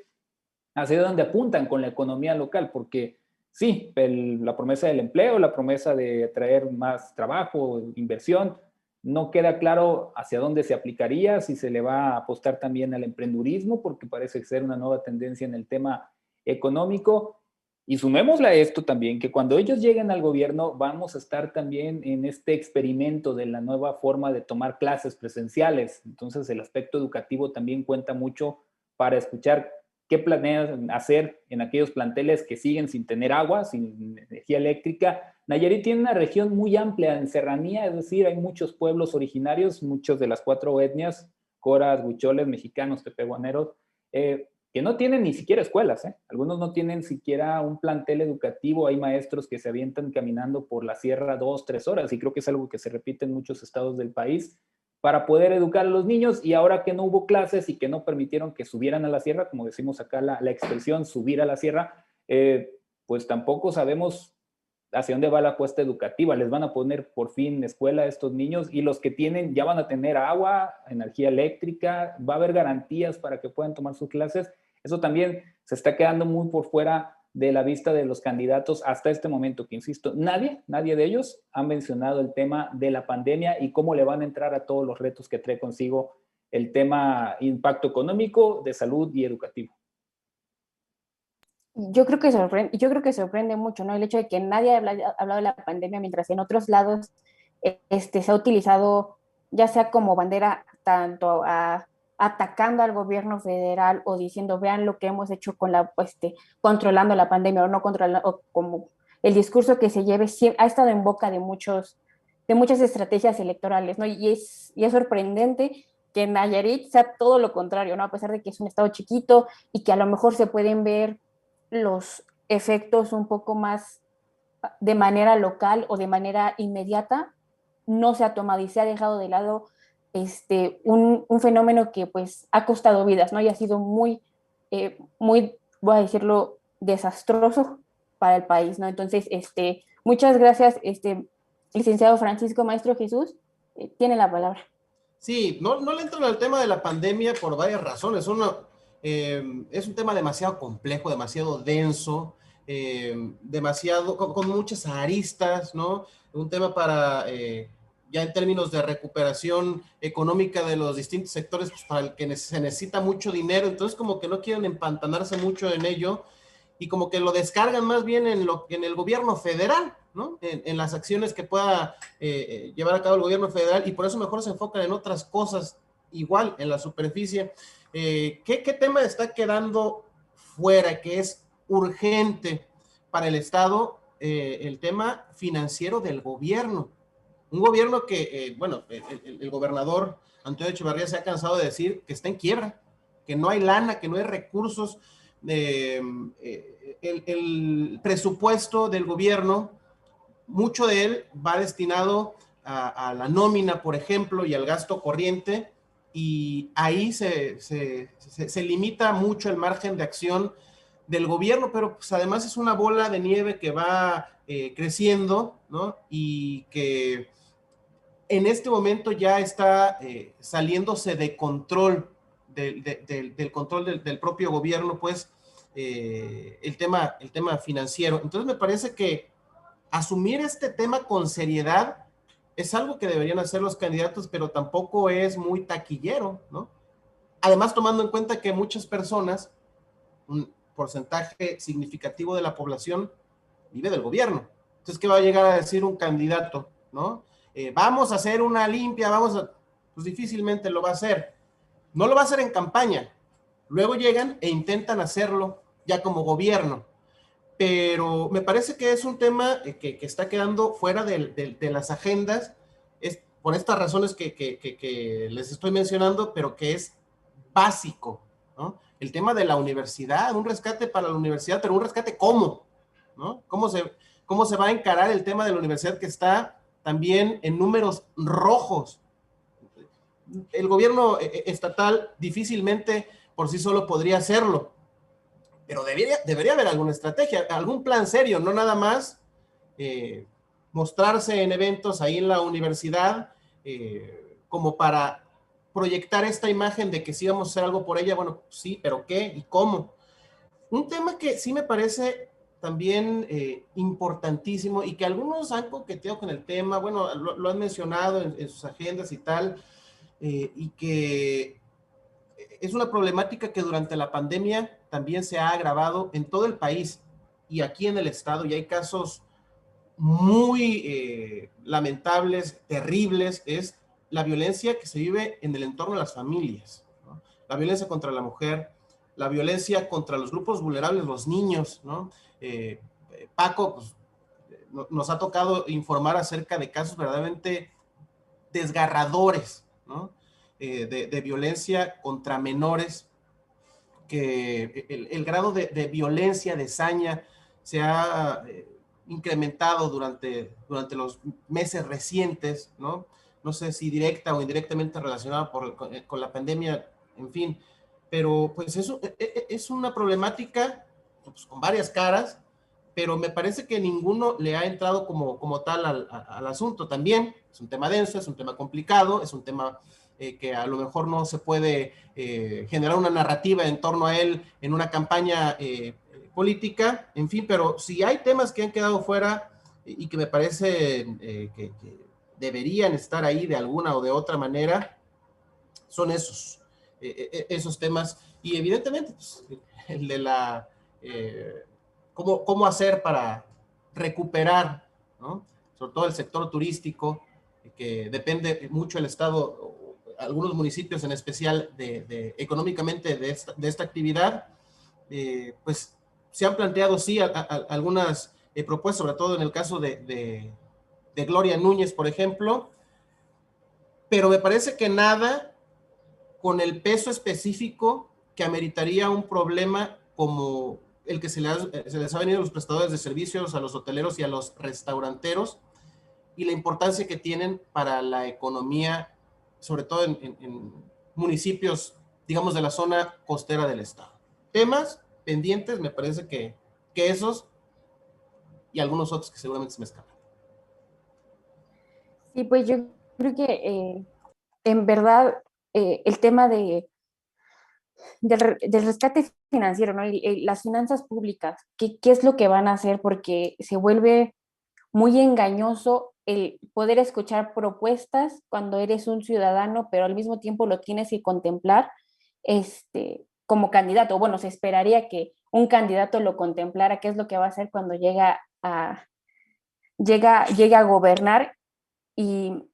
hacia dónde apuntan con la economía local, porque sí, la promesa del empleo, la promesa de traer más trabajo, inversión, no queda claro hacia dónde se aplicaría, si se le va a apostar también al emprendurismo, porque parece ser una nueva tendencia en el tema económico. Y sumémosle a esto también, que cuando ellos lleguen al gobierno vamos a estar también en este experimento de la nueva forma de tomar clases presenciales. Entonces el aspecto educativo también cuenta mucho para escuchar qué planean hacer en aquellos planteles que siguen sin tener agua, sin energía eléctrica. Nayarit tiene una región muy amplia en serranía, es decir, hay muchos pueblos originarios, muchos de las 4 etnias, coras, huicholes, mexicanos, tepehuaneros, que no tienen ni siquiera escuelas, ¿eh? Algunos no tienen siquiera un plantel educativo, hay maestros que se avientan caminando por la sierra 2, 3 horas, y creo que es algo que se repite en muchos estados del país, para poder educar a los niños. Y ahora que no hubo clases y que no permitieron que subieran a la sierra, como decimos acá la expresión, subir a la sierra, pues tampoco sabemos hacia dónde va la apuesta educativa. Les van a poner por fin escuela a estos niños, y los que tienen ya van a tener agua, energía eléctrica, va a haber garantías para que puedan tomar sus clases. Eso también se está quedando muy por fuera de la vista de los candidatos hasta este momento, que insisto, nadie de ellos ha mencionado el tema de la pandemia y cómo le van a entrar a todos los retos que trae consigo el tema impacto económico, de salud y educativo. Yo creo que sorprende mucho, ¿no? El hecho de que nadie ha hablado de la pandemia, mientras en otros lados se ha utilizado ya sea como bandera tanto atacando al gobierno federal o diciendo vean lo que hemos hecho con controlando la pandemia o no controlando, o como el discurso que se lleve ha estado en boca de muchas estrategias electorales, ¿no? Y es sorprendente que en Nayarit sea todo lo contrario, ¿no? A pesar de que es un estado chiquito y que a lo mejor se pueden ver los efectos un poco más de manera local o de manera inmediata, no se ha tomado y se ha dejado de lado un fenómeno que pues ha costado vidas, ¿no? Y ha sido muy, voy a decirlo, desastroso para el país, ¿no? Entonces, muchas gracias, licenciado Francisco Maestro Jesús, tiene la palabra. Sí, no le entro en el tema de la pandemia por varias razones. Es un tema demasiado complejo, demasiado denso, demasiado, con muchas aristas, ¿no? Un tema ya en términos de recuperación económica de los distintos sectores, pues para el que se necesita mucho dinero, entonces como que no quieren empantanarse mucho en ello y como que lo descargan más bien en el gobierno federal, ¿no? En las acciones que pueda llevar a cabo el gobierno federal, y por eso mejor se enfocan en otras cosas igual en la superficie. ¿Qué tema está quedando fuera que es urgente para el Estado? El tema financiero del gobierno. Un gobierno que, el gobernador Antonio Echeverría se ha cansado de decir que está en quiebra, que no hay lana, que no hay recursos. El presupuesto del gobierno, mucho de él va destinado a la nómina, por ejemplo, y al gasto corriente, y ahí se limita mucho el margen de acción del gobierno, pero pues además es una bola de nieve que va creciendo, ¿no? Y que en este momento ya está saliéndose de control, del control del propio gobierno, pues, el tema financiero. Entonces me parece que asumir este tema con seriedad es algo que deberían hacer los candidatos, pero tampoco es muy taquillero, ¿no? Además, tomando en cuenta que muchas personas, un porcentaje significativo de la población, vive del gobierno. Entonces, ¿qué va a llegar a decir un candidato, ¿no? Vamos a hacer una limpia, pues difícilmente lo va a hacer. No lo va a hacer en campaña. Luego llegan e intentan hacerlo ya como gobierno. Pero me parece que es un tema que está quedando fuera de las agendas, es por estas razones que les estoy mencionando, pero que es básico, ¿no? El tema de la universidad, un rescate para la universidad, pero un rescate ¿cómo? ¿No? ¿Cómo se va a encarar el tema de la universidad que está también en números rojos? El gobierno estatal difícilmente por sí solo podría hacerlo, pero debería haber alguna estrategia, algún plan serio, no nada más mostrarse en eventos ahí en la universidad como para proyectar esta imagen de que sí vamos a hacer algo por ella. Bueno, sí, pero ¿qué y cómo? Un tema que sí me parece también importantísimo y que algunos han coqueteado con el tema, bueno, lo han mencionado en sus agendas y tal, y que es una problemática que durante la pandemia también se ha agravado en todo el país y aquí en el estado, y hay casos muy lamentables, terribles, es la violencia que se vive en el entorno de las familias, ¿no? La violencia contra la mujer, la violencia contra los grupos vulnerables, los niños, ¿no? Paco, pues, nos ha tocado informar acerca de casos verdaderamente desgarradores, ¿no? De violencia contra menores, que el grado de violencia, de saña, se ha incrementado durante los meses recientes, ¿no? No sé si directa o indirectamente relacionada con la pandemia, en fin, pero pues eso es una problemática pues, con varias caras, pero me parece que ninguno le ha entrado como tal al asunto. También es un tema denso, es un tema complicado, es un tema que a lo mejor no se puede generar una narrativa en torno a él en una campaña política, en fin, pero si hay temas que han quedado fuera y que me parece que deberían estar ahí de alguna o de otra manera, son esos temas. Y evidentemente, pues, el de la, cómo hacer para recuperar, ¿no? Sobre todo el sector turístico, que depende mucho el Estado, algunos municipios en especial, económicamente de esta actividad. Pues se han planteado, sí, algunas propuestas, sobre todo en el caso de Gloria Núñez, por ejemplo, pero me parece que nada con el peso específico que ameritaría un problema como el que se les ha venido a los prestadores de servicios, a los hoteleros y a los restauranteros, y la importancia que tienen para la economía, sobre todo en municipios, digamos, de la zona costera del estado. Temas pendientes, me parece que esos y algunos otros que seguramente se me escapan. Sí, pues yo creo que en verdad el tema del rescate financiero, ¿no? Y las finanzas públicas, ¿qué es lo que van a hacer? Porque se vuelve muy engañoso el poder escuchar propuestas cuando eres un ciudadano, pero al mismo tiempo lo tienes que contemplar como candidato. Bueno, se esperaría que un candidato lo contemplara, qué es lo que va a hacer cuando llega a gobernar. Y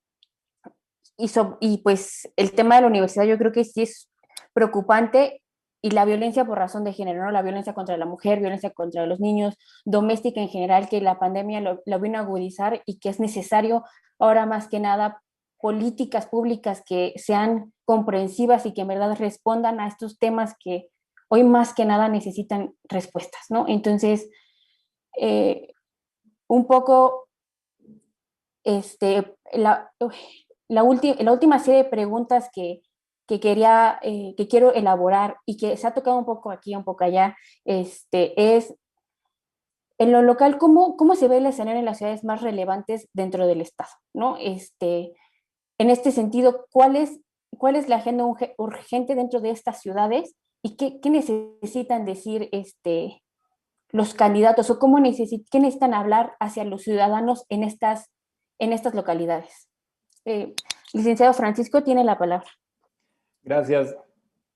pues el tema de la universidad yo creo que sí es preocupante, y la violencia por razón de género, ¿no? La violencia contra la mujer, violencia contra los niños, doméstica en general, que la pandemia lo vino a agudizar, y que es necesario ahora más que nada políticas públicas que sean comprensivas y que en verdad respondan a estos temas que hoy más que nada necesitan respuestas, ¿no? Entonces, un poco la última serie de preguntas que quiero elaborar y que se ha tocado un poco aquí, un poco allá, es en lo local, ¿cómo se ve el escenario en las ciudades más relevantes dentro del Estado, ¿no? En este sentido, ¿cuál es la agenda urgente dentro de estas ciudades, y qué necesitan decir los candidatos, o qué necesitan hablar hacia los ciudadanos en estas localidades? Licenciado Francisco, tiene la palabra. Gracias.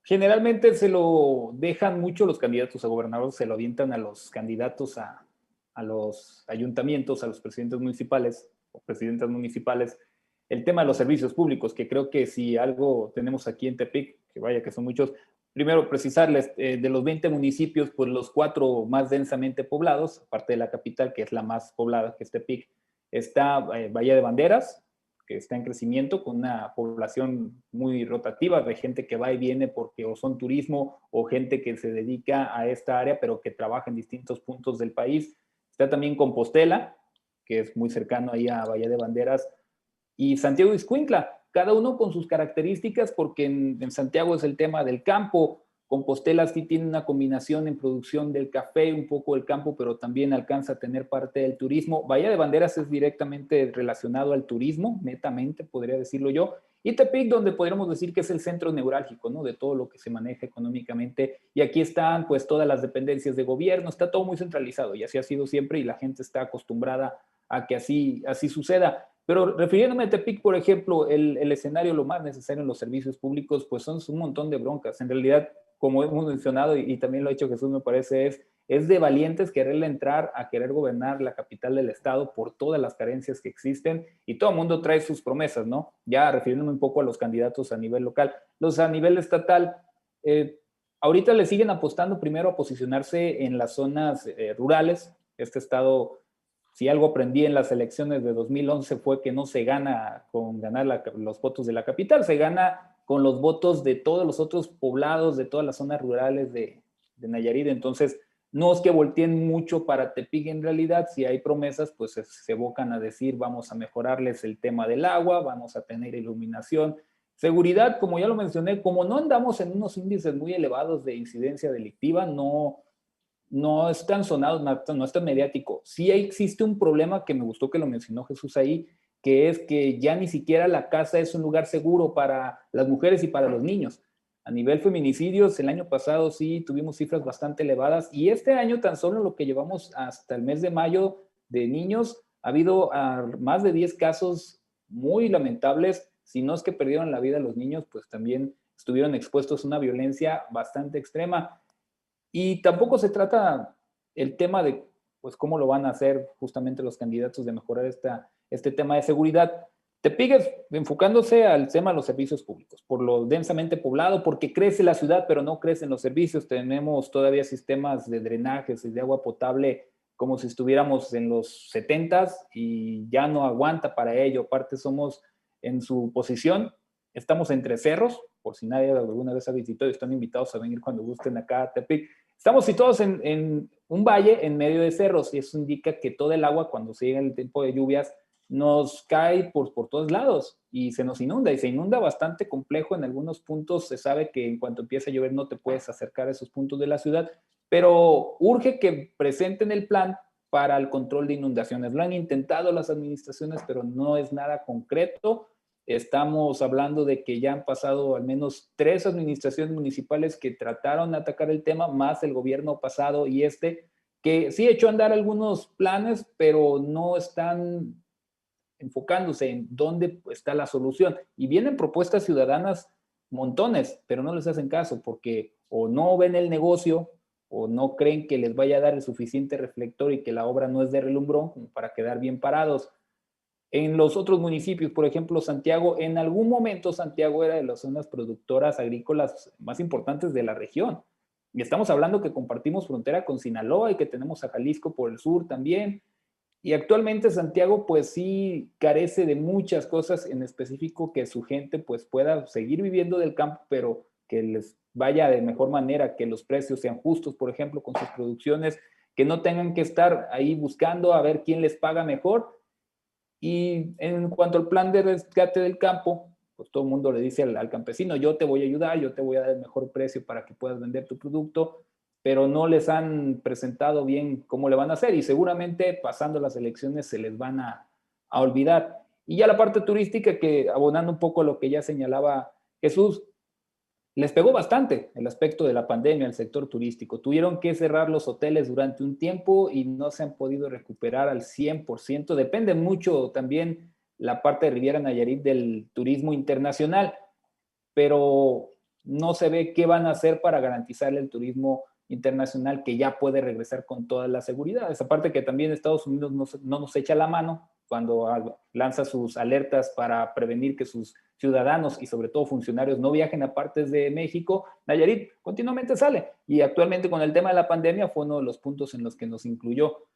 Generalmente se lo dejan mucho los candidatos a gobernador, se lo avientan a los candidatos a los ayuntamientos, a los presidentes municipales o presidentas municipales, el tema de los servicios públicos, que creo que si algo tenemos aquí en Tepic, que vaya que son muchos, primero precisarles, de los 20 municipios, pues los 4 más densamente poblados, aparte de la capital, que es la más poblada, que es Tepic, está Bahía de Banderas, que está en crecimiento, con una población muy rotativa de gente que va y viene porque o son turismo o gente que se dedica a esta área, pero que trabaja en distintos puntos del país. Está también Compostela, que es muy cercano ahí a Bahía de Banderas, y Santiago Ixcuintla, cada uno con sus características, porque en Santiago es el tema del campo. Compostela sí tiene una combinación en producción del café, un poco del campo, pero también alcanza a tener parte del turismo. Bahía de Banderas es directamente relacionado al turismo, netamente, podría decirlo yo. Y Tepic, donde podríamos decir que es el centro neurálgico, ¿no? De todo lo que se maneja económicamente. Y aquí están pues todas las dependencias de gobierno, está todo muy centralizado, y así ha sido siempre, y la gente está acostumbrada a que así suceda. Pero refiriéndome a Tepic, por ejemplo, el escenario, lo más necesario en los servicios públicos, pues son un montón de broncas. En realidad, como hemos mencionado, y también lo ha hecho Jesús, me parece, es de valientes quererle entrar a querer gobernar la capital del estado por todas las carencias que existen, y todo el mundo trae sus promesas, ¿no? Ya refiriéndome un poco a los candidatos a nivel local. Los a nivel estatal, ahorita le siguen apostando primero a posicionarse en las zonas rurales. Este estado, si algo aprendí en las elecciones de 2011 fue que no se gana con ganar los votos de la capital, se gana con los votos de todos los otros poblados, de todas las zonas rurales de Nayarit. Entonces, no es que volteen mucho para Tepic en realidad. Si hay promesas, pues se evocan a decir, vamos a mejorarles el tema del agua, vamos a tener iluminación, seguridad, como ya lo mencioné, como no andamos en unos índices muy elevados de incidencia delictiva, no es tan sonado, no es tan mediático. Sí existe un problema que me gustó que lo mencionó Jesús ahí, que es que ya ni siquiera la casa es un lugar seguro para las mujeres y para los niños. A nivel feminicidios, el año pasado sí tuvimos cifras bastante elevadas, y este año tan solo lo que llevamos hasta el mes de mayo de niños, ha habido más de 10 casos muy lamentables si no es que perdieron la vida los niños, pues también estuvieron expuestos a una violencia bastante extrema. Y tampoco se trata el tema de, pues, cómo lo van a hacer justamente los candidatos de mejorar este tema de seguridad. Tepic enfocándose al tema de los servicios públicos, por lo densamente poblado, porque crece la ciudad, pero no crecen los servicios. Tenemos todavía sistemas de drenajes y de agua potable como si estuviéramos en los 70s y ya no aguanta para ello. Aparte somos en su posición, estamos entre cerros, por si nadie alguna vez ha visitado, están invitados a venir cuando gusten acá a Tepic. Estamos situados en un valle en medio de cerros y eso indica que todo el agua cuando se llega el tiempo de lluvias nos cae por todos lados y se nos inunda y se inunda bastante complejo. En algunos puntos se sabe que en cuanto empieza a llover no te puedes acercar a esos puntos de la ciudad, pero urge que presenten el plan para el control de inundaciones. Lo han intentado las administraciones, pero no es nada concreto. Estamos hablando de que ya han pasado al menos 3 administraciones municipales que trataron de atacar el tema, más el gobierno pasado y que sí echó a andar algunos planes, pero no están enfocándose en dónde está la solución. Y vienen propuestas ciudadanas montones, pero no les hacen caso porque o no ven el negocio o no creen que les vaya a dar el suficiente reflector y que la obra no es de relumbrón como para quedar bien parados. En los otros municipios, por ejemplo, Santiago, en algún momento Santiago era de las zonas productoras agrícolas más importantes de la región. Y estamos hablando que compartimos frontera con Sinaloa y que tenemos a Jalisco por el sur también. Y actualmente Santiago pues sí carece de muchas cosas, en específico que su gente pues pueda seguir viviendo del campo, pero que les vaya de mejor manera, que los precios sean justos, por ejemplo, con sus producciones, que no tengan que estar ahí buscando a ver quién les paga mejor. Y en cuanto al plan de rescate del campo, pues todo el mundo le dice al campesino, yo te voy a ayudar, yo te voy a dar el mejor precio para que puedas vender tu producto, pero no les han presentado bien cómo le van a hacer y seguramente pasando las elecciones se les van a olvidar. Y ya la parte turística, que abonando un poco a lo que ya señalaba Jesús, les pegó bastante el aspecto de la pandemia al sector turístico. Tuvieron que cerrar los hoteles durante un tiempo y no se han podido recuperar al 100%. Depende mucho también la parte de Riviera Nayarit del turismo internacional, pero no se ve qué van a hacer para garantizarle el turismo internacional que ya puede regresar con toda la seguridad. Esa parte que también Estados Unidos no nos echa la mano cuando lanza sus alertas para prevenir que sus ciudadanos y sobre todo funcionarios no viajen a partes de México. Nayarit continuamente sale y actualmente con el tema de la pandemia fue uno de los puntos en los que nos incluyó.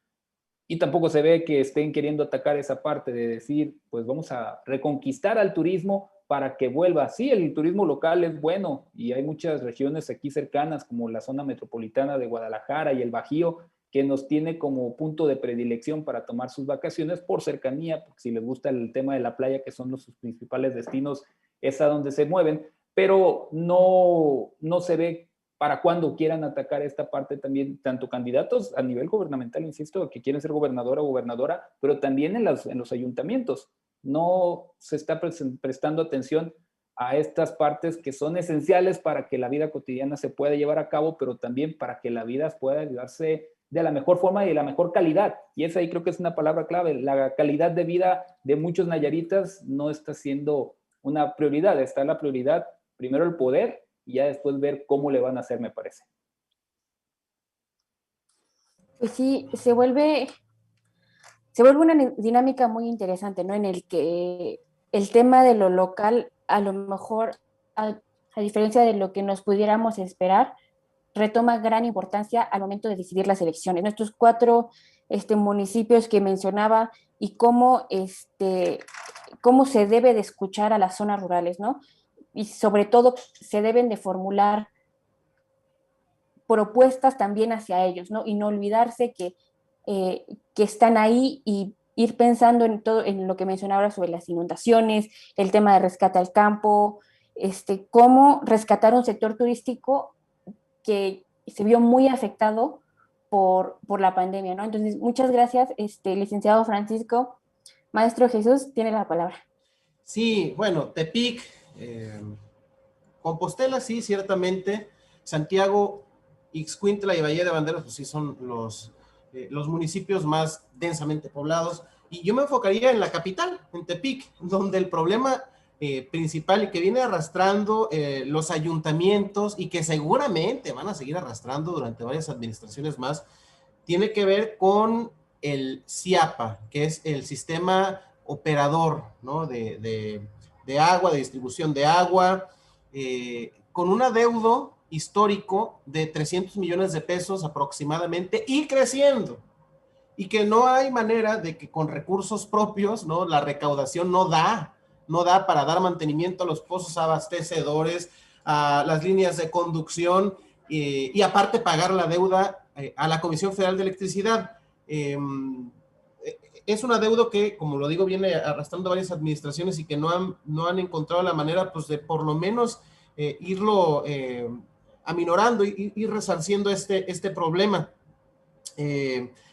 Y tampoco se ve que estén queriendo atacar esa parte de decir, pues vamos a reconquistar al turismo para que vuelva. Sí, el turismo local es bueno y hay muchas regiones aquí cercanas como la zona metropolitana de Guadalajara y el Bajío que nos tiene como punto de predilección para tomar sus vacaciones por cercanía, porque si les gusta el tema de la playa, que son sus principales destinos, es a donde se mueven, pero no se ve para cuando quieran atacar esta parte también, tanto candidatos a nivel gubernamental, insisto, que quieren ser gobernador o gobernadora, pero también en los ayuntamientos. No se está prestando atención a estas partes que son esenciales para que la vida cotidiana se pueda llevar a cabo, pero también para que la vida pueda llevarse de la mejor forma y de la mejor calidad. Y esa ahí creo que es una palabra clave. La calidad de vida de muchos nayaritas no está siendo una prioridad. Está la prioridad, primero el poder, y ya después ver cómo le van a hacer, me parece. Pues sí, se vuelve una dinámica muy interesante, ¿no? En el que el tema de lo local, a lo mejor, a diferencia de lo que nos pudiéramos esperar, retoma gran importancia al momento de decidir las elecciones. Estos 4 municipios que mencionaba y cómo se debe de escuchar a las zonas rurales, ¿no? Y sobre todo se deben de formular propuestas también hacia ellos, ¿no? Y no olvidarse que están ahí y ir pensando en todo, en lo que mencionaba ahora sobre las inundaciones, el tema de rescate al campo, cómo rescatar un sector turístico que se vio muy afectado por la pandemia, ¿no? Entonces, muchas gracias, licenciado Francisco. Maestro Jesús, tiene la palabra. Sí, bueno, Tepic, Compostela, sí, ciertamente. Santiago, Ixcuintla y Valle de Banderas, pues sí son los municipios más densamente poblados. Y yo me enfocaría en la capital, en Tepic, donde el problema principal y que viene arrastrando los ayuntamientos y que seguramente van a seguir arrastrando durante varias administraciones más, tiene que ver con el CIAPA, que es el sistema operador, ¿no? de agua, de distribución de agua, con un adeudo histórico de 300 millones de pesos aproximadamente y creciendo. Y que no hay manera de que con recursos propios, ¿no? La recaudación no da para dar mantenimiento a los pozos abastecedores, a las líneas de conducción y aparte pagar la deuda a la Comisión Federal de Electricidad. Es un adeudo que, como lo digo, viene arrastrando varias administraciones y que no han encontrado la manera, pues, de por lo menos irlo aminorando y ir resarciendo este problema.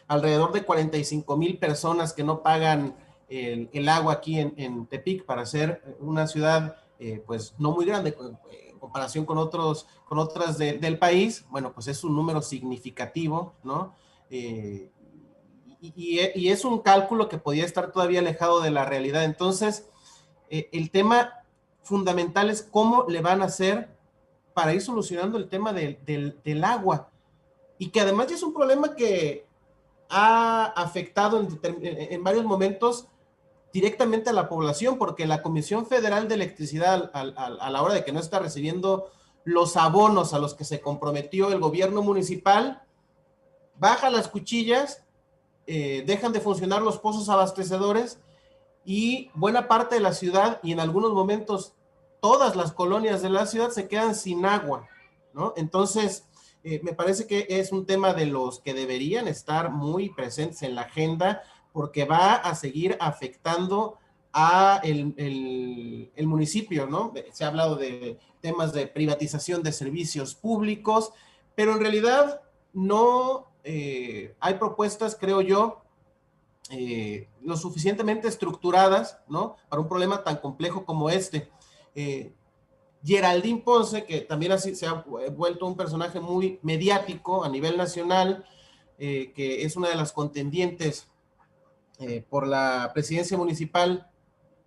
Alrededor de 45,000 personas que no pagan el agua aquí en Tepic, para ser una ciudad pues no muy grande en comparación con otras del país. Bueno, pues es un número significativo, ¿no? Y es un cálculo que podía estar todavía alejado de la realidad. Entonces, el tema fundamental es cómo le van a hacer para ir solucionando el tema del agua, y que además ya es un problema que ha afectado en varios momentos directamente a la población, porque la Comisión Federal de Electricidad, a la hora de que no está recibiendo los abonos a los que se comprometió el gobierno municipal, baja las cuchillas, dejan de funcionar los pozos abastecedores y buena parte de la ciudad, y en algunos momentos todas las colonias de la ciudad, se quedan sin agua, ¿no? Entonces, me parece que es un tema de los que deberían estar muy presentes en la agenda, porque va a seguir afectando a el municipio, ¿no? Se ha hablado de temas de privatización de servicios públicos, pero en realidad no hay propuestas, creo yo, lo suficientemente estructuradas, ¿no? Para un problema tan complejo como este. Geraldine Ponce, que también así se ha vuelto un personaje muy mediático a nivel nacional, que es una de las contendientes por la presidencia municipal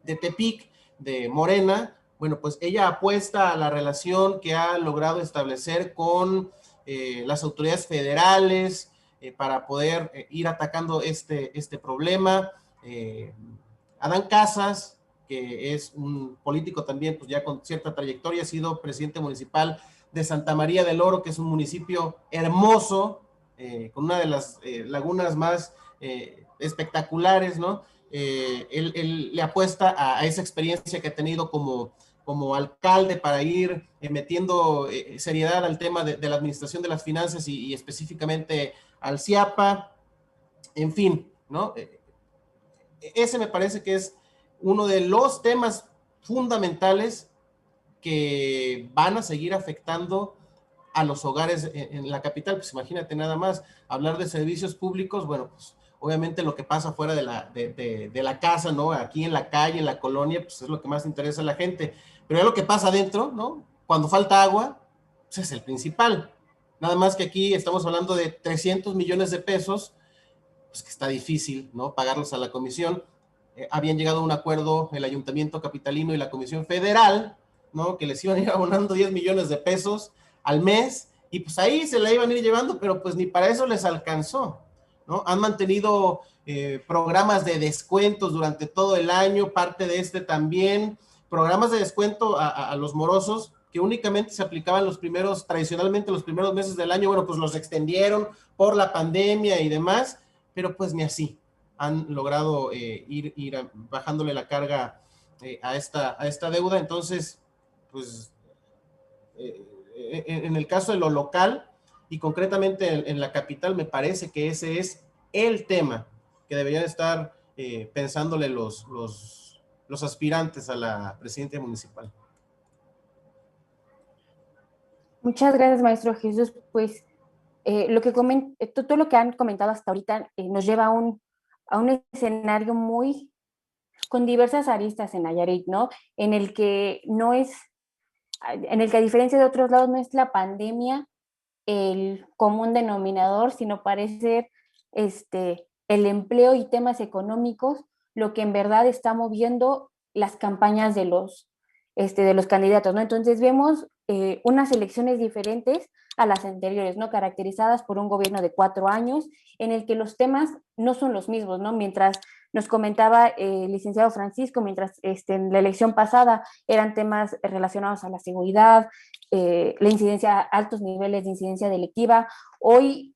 de Tepic, de Morena. Bueno, pues ella apuesta a la relación que ha logrado establecer con las autoridades federales para poder ir atacando este problema. Adán Casas, que es un político también, pues ya con cierta trayectoria, ha sido presidente municipal de Santa María del Oro, que es un municipio hermoso, con una de las lagunas más espectaculares, ¿no? Él le apuesta a esa experiencia que ha tenido como alcalde para ir metiendo seriedad al tema de la administración de las finanzas y específicamente al CIAPA, en fin, ¿no? Ese me parece que es uno de los temas fundamentales que van a seguir afectando a los hogares en la capital. Pues imagínate nada más, hablar de servicios públicos, bueno, pues obviamente lo que pasa fuera de la casa, ¿no? Aquí en la calle, en la colonia, pues es lo que más interesa a la gente. Pero ya lo que pasa adentro, ¿no? Cuando falta agua, pues es el principal. Nada más que aquí estamos hablando de 300 millones de pesos, pues que está difícil, ¿no? Pagarlos a la comisión. Habían llegado a un acuerdo el Ayuntamiento Capitalino y la Comisión Federal, ¿no? Que les iban a ir abonando 10 millones de pesos al mes, y pues ahí se la iban a ir llevando, pero pues ni para eso les alcanzó, ¿no? Han mantenido programas de descuentos durante todo el año, parte de también, programas de descuento a los morosos, que únicamente se aplicaban tradicionalmente los primeros meses del año. Bueno, pues los extendieron por la pandemia y demás, pero pues ni así han logrado ir bajándole la carga a esta deuda. Entonces, pues en el caso de lo local y concretamente en la capital, me parece que ese es el tema que deberían estar pensándole los aspirantes a la presidencia municipal. Muchas gracias, maestro Jesús. Pues todo lo que han comentado hasta ahorita nos lleva a un escenario con diversas aristas en Nayarit, ¿no? En el que a diferencia de otros lados no es la pandemia el común denominador, sino parece el empleo y temas económicos lo que en verdad está moviendo las campañas de los de los candidatos, ¿no? Entonces vemos unas elecciones diferentes a las anteriores, ¿no? Caracterizadas por un gobierno de 4 años, en el que los temas no son los mismos, ¿no? Mientras nos comentaba el licenciado Francisco, mientras en la elección pasada eran temas relacionados a la seguridad, la incidencia, altos niveles de incidencia delictiva, hoy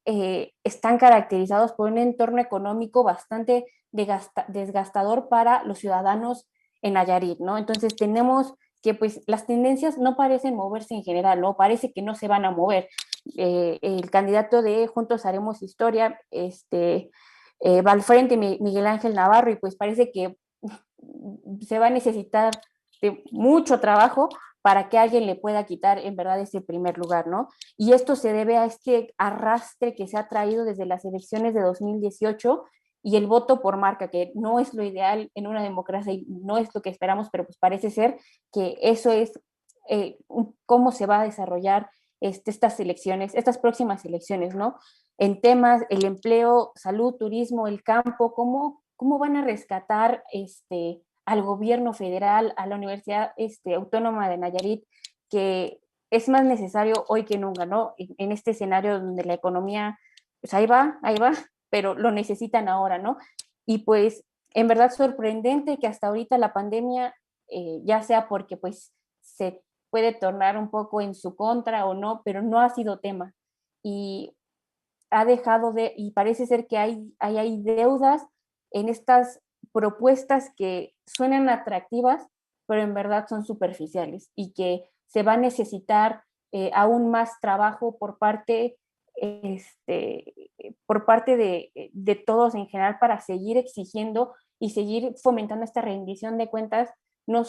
están caracterizados por un entorno económico bastante desgastador para los ciudadanos en Nayarit, ¿no? Entonces tenemos que pues las tendencias no parecen moverse en general, ¿no? Parece que no se van a mover. El candidato de Juntos Haremos Historia, va al frente Miguel Ángel Navarro, y pues parece que se va a necesitar de mucho trabajo para que alguien le pueda quitar en verdad ese primer lugar, ¿no? Y esto se debe a este arrastre que se ha traído desde las elecciones de 2018 y el voto por marca, que no es lo ideal en una democracia y no es lo que esperamos, pero pues parece ser que eso es cómo se va a desarrollar estas elecciones, estas próximas elecciones, ¿no? En temas, el empleo, salud, turismo, el campo, cómo van a rescatar al gobierno federal, a la Universidad Autónoma de Nayarit, que es más necesario hoy que nunca, ¿no? En este escenario donde la economía, pues ahí va, pero lo necesitan ahora, ¿no? Y pues en verdad sorprendente que hasta ahorita la pandemia, ya sea porque pues se puede tornar un poco en su contra o no, pero no ha sido tema. Y ha dejado y parece ser que hay deudas en estas propuestas que suenan atractivas, pero en verdad son superficiales y que se va a necesitar aún más trabajo por parte de todos en general para seguir exigiendo y seguir fomentando esta rendición de cuentas, no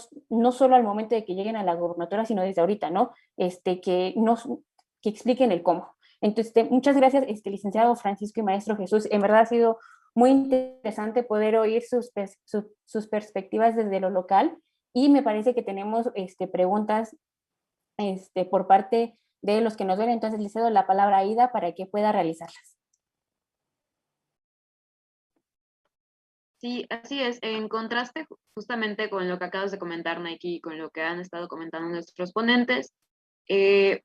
solo al momento de que lleguen a la gobernatura, sino desde ahorita, ¿no? Que expliquen el cómo. Entonces, muchas gracias, licenciado Francisco y maestro Jesús. En verdad ha sido muy interesante poder oír sus perspectivas desde lo local, y me parece que tenemos preguntas por parte de los que nos ven. Entonces, les cedo la palabra a Ida para que pueda realizarlas. Sí, así es. En contraste justamente con lo que acabas de comentar, Nike, y con lo que han estado comentando nuestros ponentes, en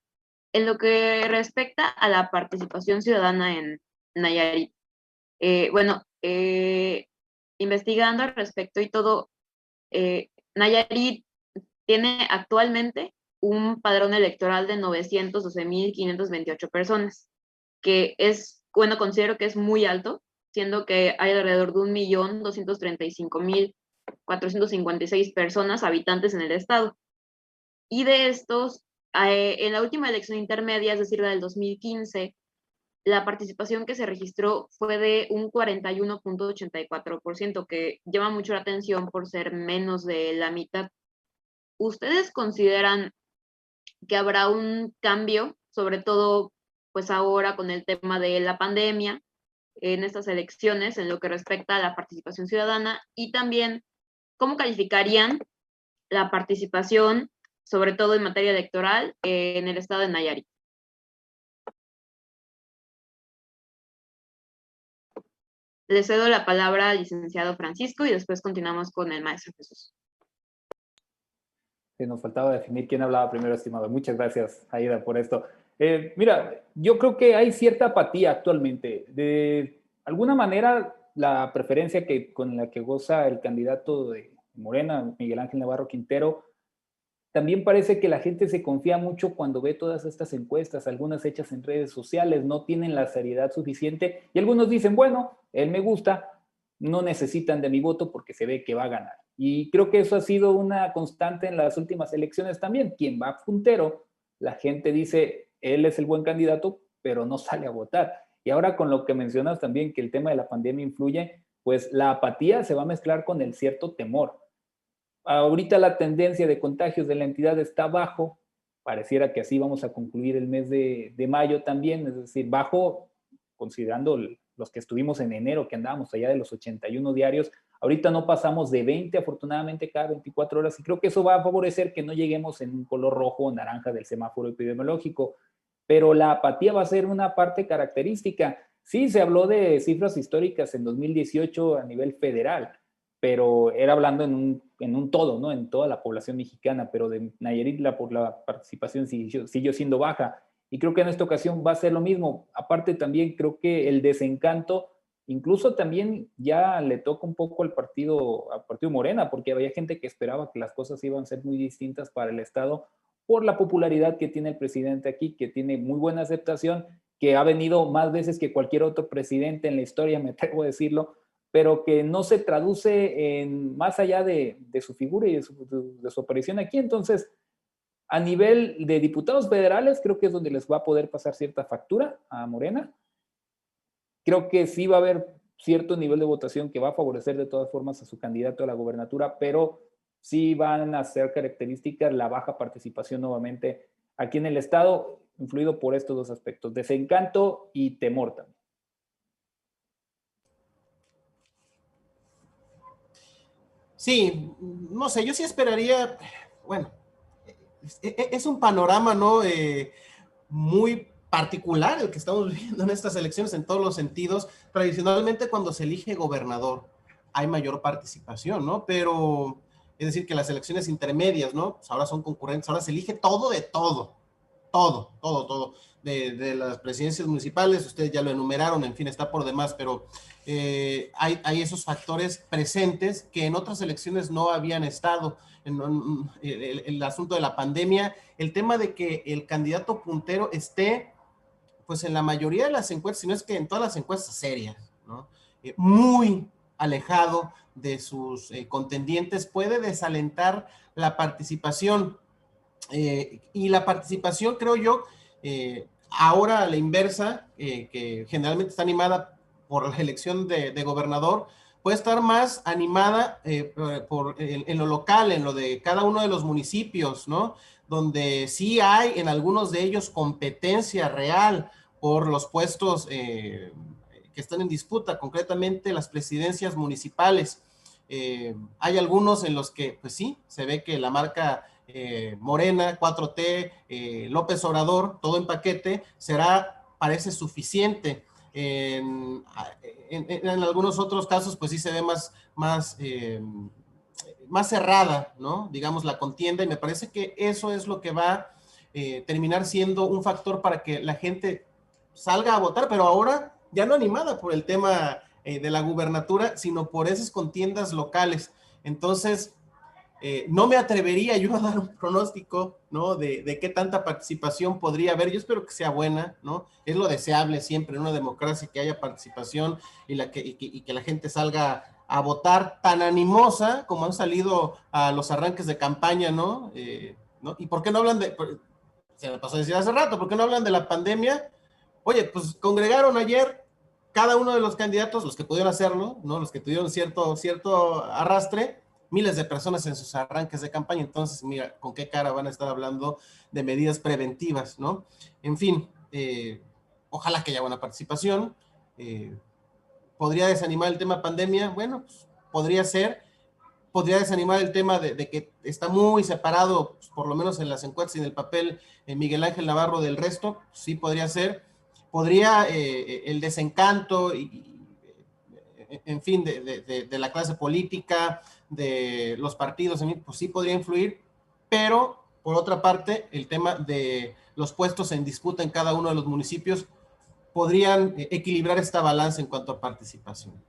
lo que respecta a la participación ciudadana en Nayarit, investigando al respecto y todo, Nayarit tiene actualmente un padrón electoral de 912,528 personas, que es, considero que es muy alto, siendo que hay alrededor de 1,235,456 personas, habitantes en el estado. Y de estos, en la última elección intermedia, es decir, la del 2015, la participación que se registró fue de un 41,84%, que llama mucho la atención por ser menos de la mitad. ¿Ustedes consideran que habrá un cambio, sobre todo pues ahora con el tema de la pandemia, en estas elecciones, en lo que respecta a la participación ciudadana? Y también, ¿cómo calificarían la participación, sobre todo en materia electoral, en el estado de Nayarit? Le cedo la palabra al licenciado Francisco y después continuamos con el maestro Jesús. Sí, nos faltaba definir quién hablaba primero, estimado. Muchas gracias, Aida, por esto. Mira, yo creo que hay cierta apatía actualmente. De alguna manera, la preferencia con la que goza el candidato de Morena, Miguel Ángel Navarro Quintero, también parece que la gente se confía mucho cuando ve todas estas encuestas, algunas hechas en redes sociales, no tienen la seriedad suficiente, y algunos dicen, bueno, él me gusta, no necesitan de mi voto porque se ve que va a ganar. Y creo que eso ha sido una constante en las últimas elecciones también. Quien va puntero, la gente dice, él es el buen candidato, pero no sale a votar. Y ahora con lo que mencionas también, que el tema de la pandemia influye, pues la apatía se va a mezclar con el cierto temor. Ahorita la tendencia de contagios de la entidad está bajo, pareciera que así vamos a concluir el mes de mayo también, es decir, bajo, considerando los que estuvimos en enero, que andábamos allá de los 81 diarios, ahorita no pasamos de 20 afortunadamente cada 24 horas, y creo que eso va a favorecer que no lleguemos en un color rojo o naranja del semáforo epidemiológico, pero la apatía va a ser una parte característica. Sí, se habló de cifras históricas en 2018 a nivel federal, pero era hablando en un en un todo, ¿no? En toda la población mexicana, pero de Nayarit la participación siguió siendo baja. Y creo que en esta ocasión va a ser lo mismo. Aparte también creo que el desencanto, incluso también ya le toca un poco al partido Morena, porque había gente que esperaba que las cosas iban a ser muy distintas para el Estado por la popularidad que tiene el presidente aquí, que tiene muy buena aceptación, que ha venido más veces que cualquier otro presidente en la historia, me atrevo a decirlo, pero que no se traduce en más allá de su figura y de su aparición aquí. Entonces, a nivel de diputados federales, creo que es donde les va a poder pasar cierta factura a Morena. Creo que sí va a haber cierto nivel de votación que va a favorecer de todas formas a su candidato a la gobernatura, pero sí van a ser características la baja participación nuevamente aquí en el Estado, influido por estos dos aspectos, desencanto y temor también. Sí, no sé, yo sí esperaría, bueno, es un panorama, ¿no? Muy particular el que estamos viviendo en estas elecciones en todos los sentidos. Tradicionalmente cuando se elige gobernador hay mayor participación, ¿no? Pero es decir que las elecciones intermedias, ¿no? Pues ahora son concurrentes, ahora se elige todo de todo, todo. De las presidencias municipales, ustedes ya lo enumeraron, en fin, está por demás, pero hay esos factores presentes que en otras elecciones no habían estado. El asunto de la pandemia, el tema de que el candidato puntero esté, pues en la mayoría de las encuestas, si no es que en todas las encuestas serias, ¿no? Muy alejado de sus contendientes, puede desalentar la participación. Y la participación, creo yo, ahora a la inversa, que generalmente está animada por la elección de gobernador, puede estar más animada en lo local, en lo de cada uno de los municipios, ¿no? Donde sí hay en algunos de ellos competencia real por los puestos que están en disputa, concretamente las presidencias municipales. Hay algunos en los que, pues sí, se ve que la marca Morena, 4T, López Obrador, todo en paquete, parece suficiente. En algunos otros casos, pues sí se ve más cerrada, ¿no? Digamos, la contienda, y me parece que eso es lo que va a terminar siendo un factor para que la gente salga a votar, pero ahora ya no animada por el tema de la gubernatura, sino por esas contiendas locales. Entonces, no me atrevería yo a dar un pronóstico, ¿no? De qué tanta participación podría haber. Yo espero que sea buena, ¿no? Es lo deseable siempre en una democracia, que haya participación y que la gente salga a votar tan animosa como han salido a los arranques de campaña, ¿no? ¿No? ¿Y por qué no hablan se me pasó a decir hace rato, ¿por qué no hablan de la pandemia? Oye, pues congregaron ayer cada uno de los candidatos, los que pudieron hacerlo, ¿no? Los que tuvieron cierto arrastre, miles de personas en sus arranques de campaña. Entonces, mira, con qué cara van a estar hablando de medidas preventivas, ¿no? En fin, ojalá que haya buena participación. ¿Podría desanimar el tema pandemia? Bueno, pues, podría ser. Podría desanimar el tema de que está muy separado, pues, por lo menos en las encuestas y en el papel, Miguel Ángel Navarro del resto. Sí podría ser. Podría el desencanto en fin, de la clase política, de los partidos, pues sí podría influir, pero por otra parte, el tema de los puestos en disputa en cada uno de los municipios podrían equilibrar esta balanza en cuanto a participación.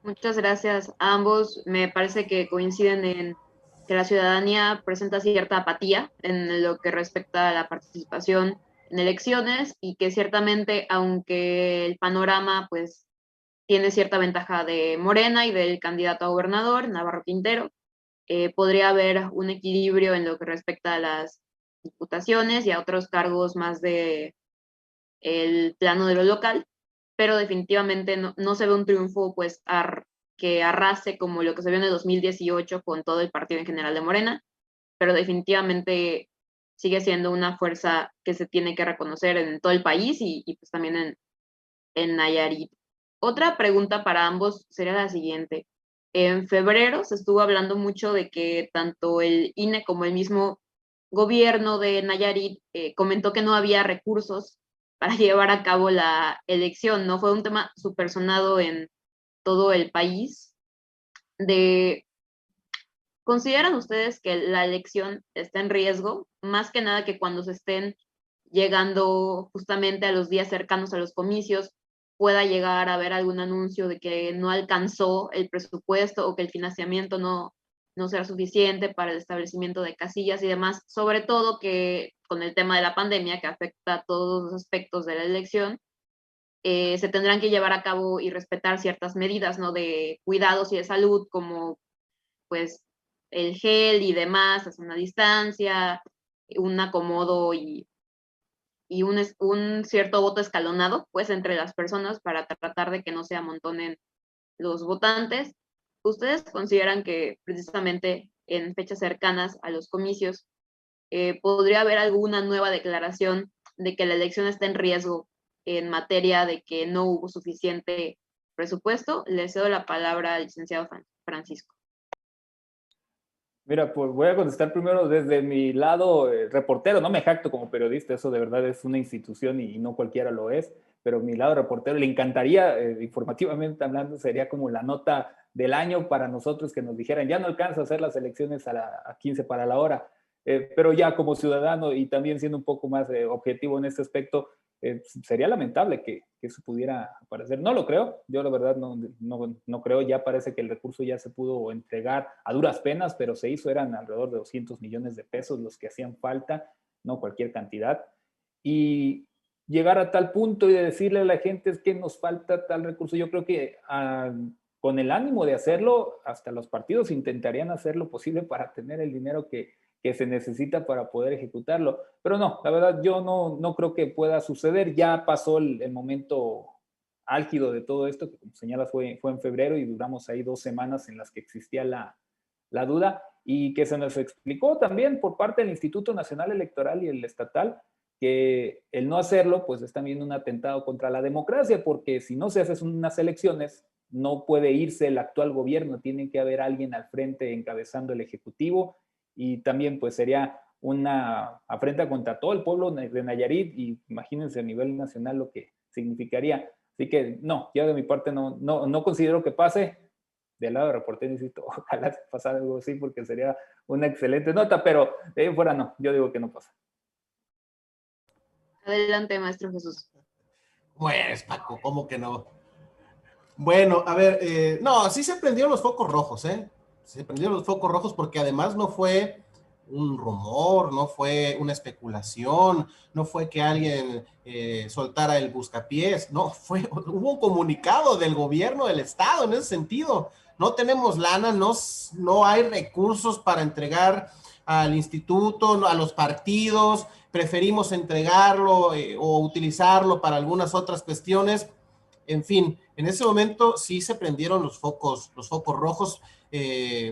Muchas gracias a ambos. Me parece que coinciden en que la ciudadanía presenta cierta apatía en lo que respecta a la participación en elecciones y que ciertamente, aunque el panorama pues tiene cierta ventaja de Morena y del candidato a gobernador, Navarro Quintero, podría haber un equilibrio en lo que respecta a las diputaciones y a otros cargos más de el plano de lo local, pero definitivamente no se ve un triunfo pues que arrase como lo que se vio en el 2018 con todo el partido en general de Morena, pero definitivamente sigue siendo una fuerza que se tiene que reconocer en todo el país y pues también en Nayarit. Otra pregunta para ambos sería la siguiente. En febrero se estuvo hablando mucho de que tanto el INE como el mismo gobierno de Nayarit comentó que no había recursos para llevar a cabo la elección, ¿no? Fue un tema súper sonado en todo el país. ¿Consideran ustedes que la elección está en riesgo? Más que nada que cuando se estén llegando justamente a los días cercanos a los comicios, pueda llegar a haber algún anuncio de que no alcanzó el presupuesto o que el financiamiento no será suficiente para el establecimiento de casillas y demás, sobre todo que con el tema de la pandemia que afecta a todos los aspectos de la elección, se tendrán que llevar a cabo y respetar ciertas medidas, ¿no? De cuidados y de salud, como pues el gel y demás, a una distancia, un acomodo y un cierto voto escalonado, pues, entre las personas para tratar de que no se amontonen los votantes. ¿Ustedes consideran que precisamente en fechas cercanas a los comicios podría haber alguna nueva declaración de que la elección está en riesgo en materia de que no hubo suficiente presupuesto? Le cedo la palabra al licenciado Francisco. Mira, pues voy a contestar primero desde mi lado reportero. No me jacto como periodista, eso de verdad es una institución y no cualquiera lo es, pero mi lado reportero le encantaría, informativamente hablando, sería como la nota del año para nosotros que nos dijeran, ya no alcanza a hacer las elecciones a 15 para la hora. Pero ya como ciudadano y también siendo un poco más objetivo en este aspecto, sería lamentable que eso pudiera aparecer. No lo creo, yo la verdad no creo, ya parece que el recurso ya se pudo entregar a duras penas, pero se hizo, eran alrededor de 200 millones de pesos los que hacían falta, no cualquier cantidad. Y llegar a tal punto y de decirle a la gente es que nos falta tal recurso, yo creo que con el ánimo de hacerlo, hasta los partidos intentarían hacer lo posible para tener el dinero que se necesita para poder ejecutarlo. Pero no, la verdad yo no creo que pueda suceder. Ya pasó el momento álgido de todo esto, que como señalas fue en febrero y duramos ahí 2 semanas en las que existía la duda y que se nos explicó también por parte del Instituto Nacional Electoral y el estatal que el no hacerlo pues es también un atentado contra la democracia, porque si no se hacen unas elecciones no puede irse el actual gobierno, tiene que haber alguien al frente encabezando el ejecutivo y también pues sería una afrenta contra todo el pueblo de Nayarit y imagínense a nivel nacional lo que significaría. Así que no, yo de mi parte no considero que pase. Del lado de reportero, insisto, ojalá pasara algo así porque sería una excelente nota, pero de ahí fuera no, yo digo que no pasa. Adelante, maestro Jesús. Pues, Paco, ¿cómo que no? Bueno, a ver, no, sí se prendieron los focos rojos, ¿eh? Se prendieron los focos rojos porque además no fue un rumor, no fue una especulación, no fue que alguien soltara el buscapiés, no, hubo un comunicado del gobierno del estado en ese sentido. No tenemos lana, no hay recursos para entregar al instituto, a los partidos, preferimos entregarlo o utilizarlo para algunas otras cuestiones. En fin, en ese momento sí se prendieron los focos rojos,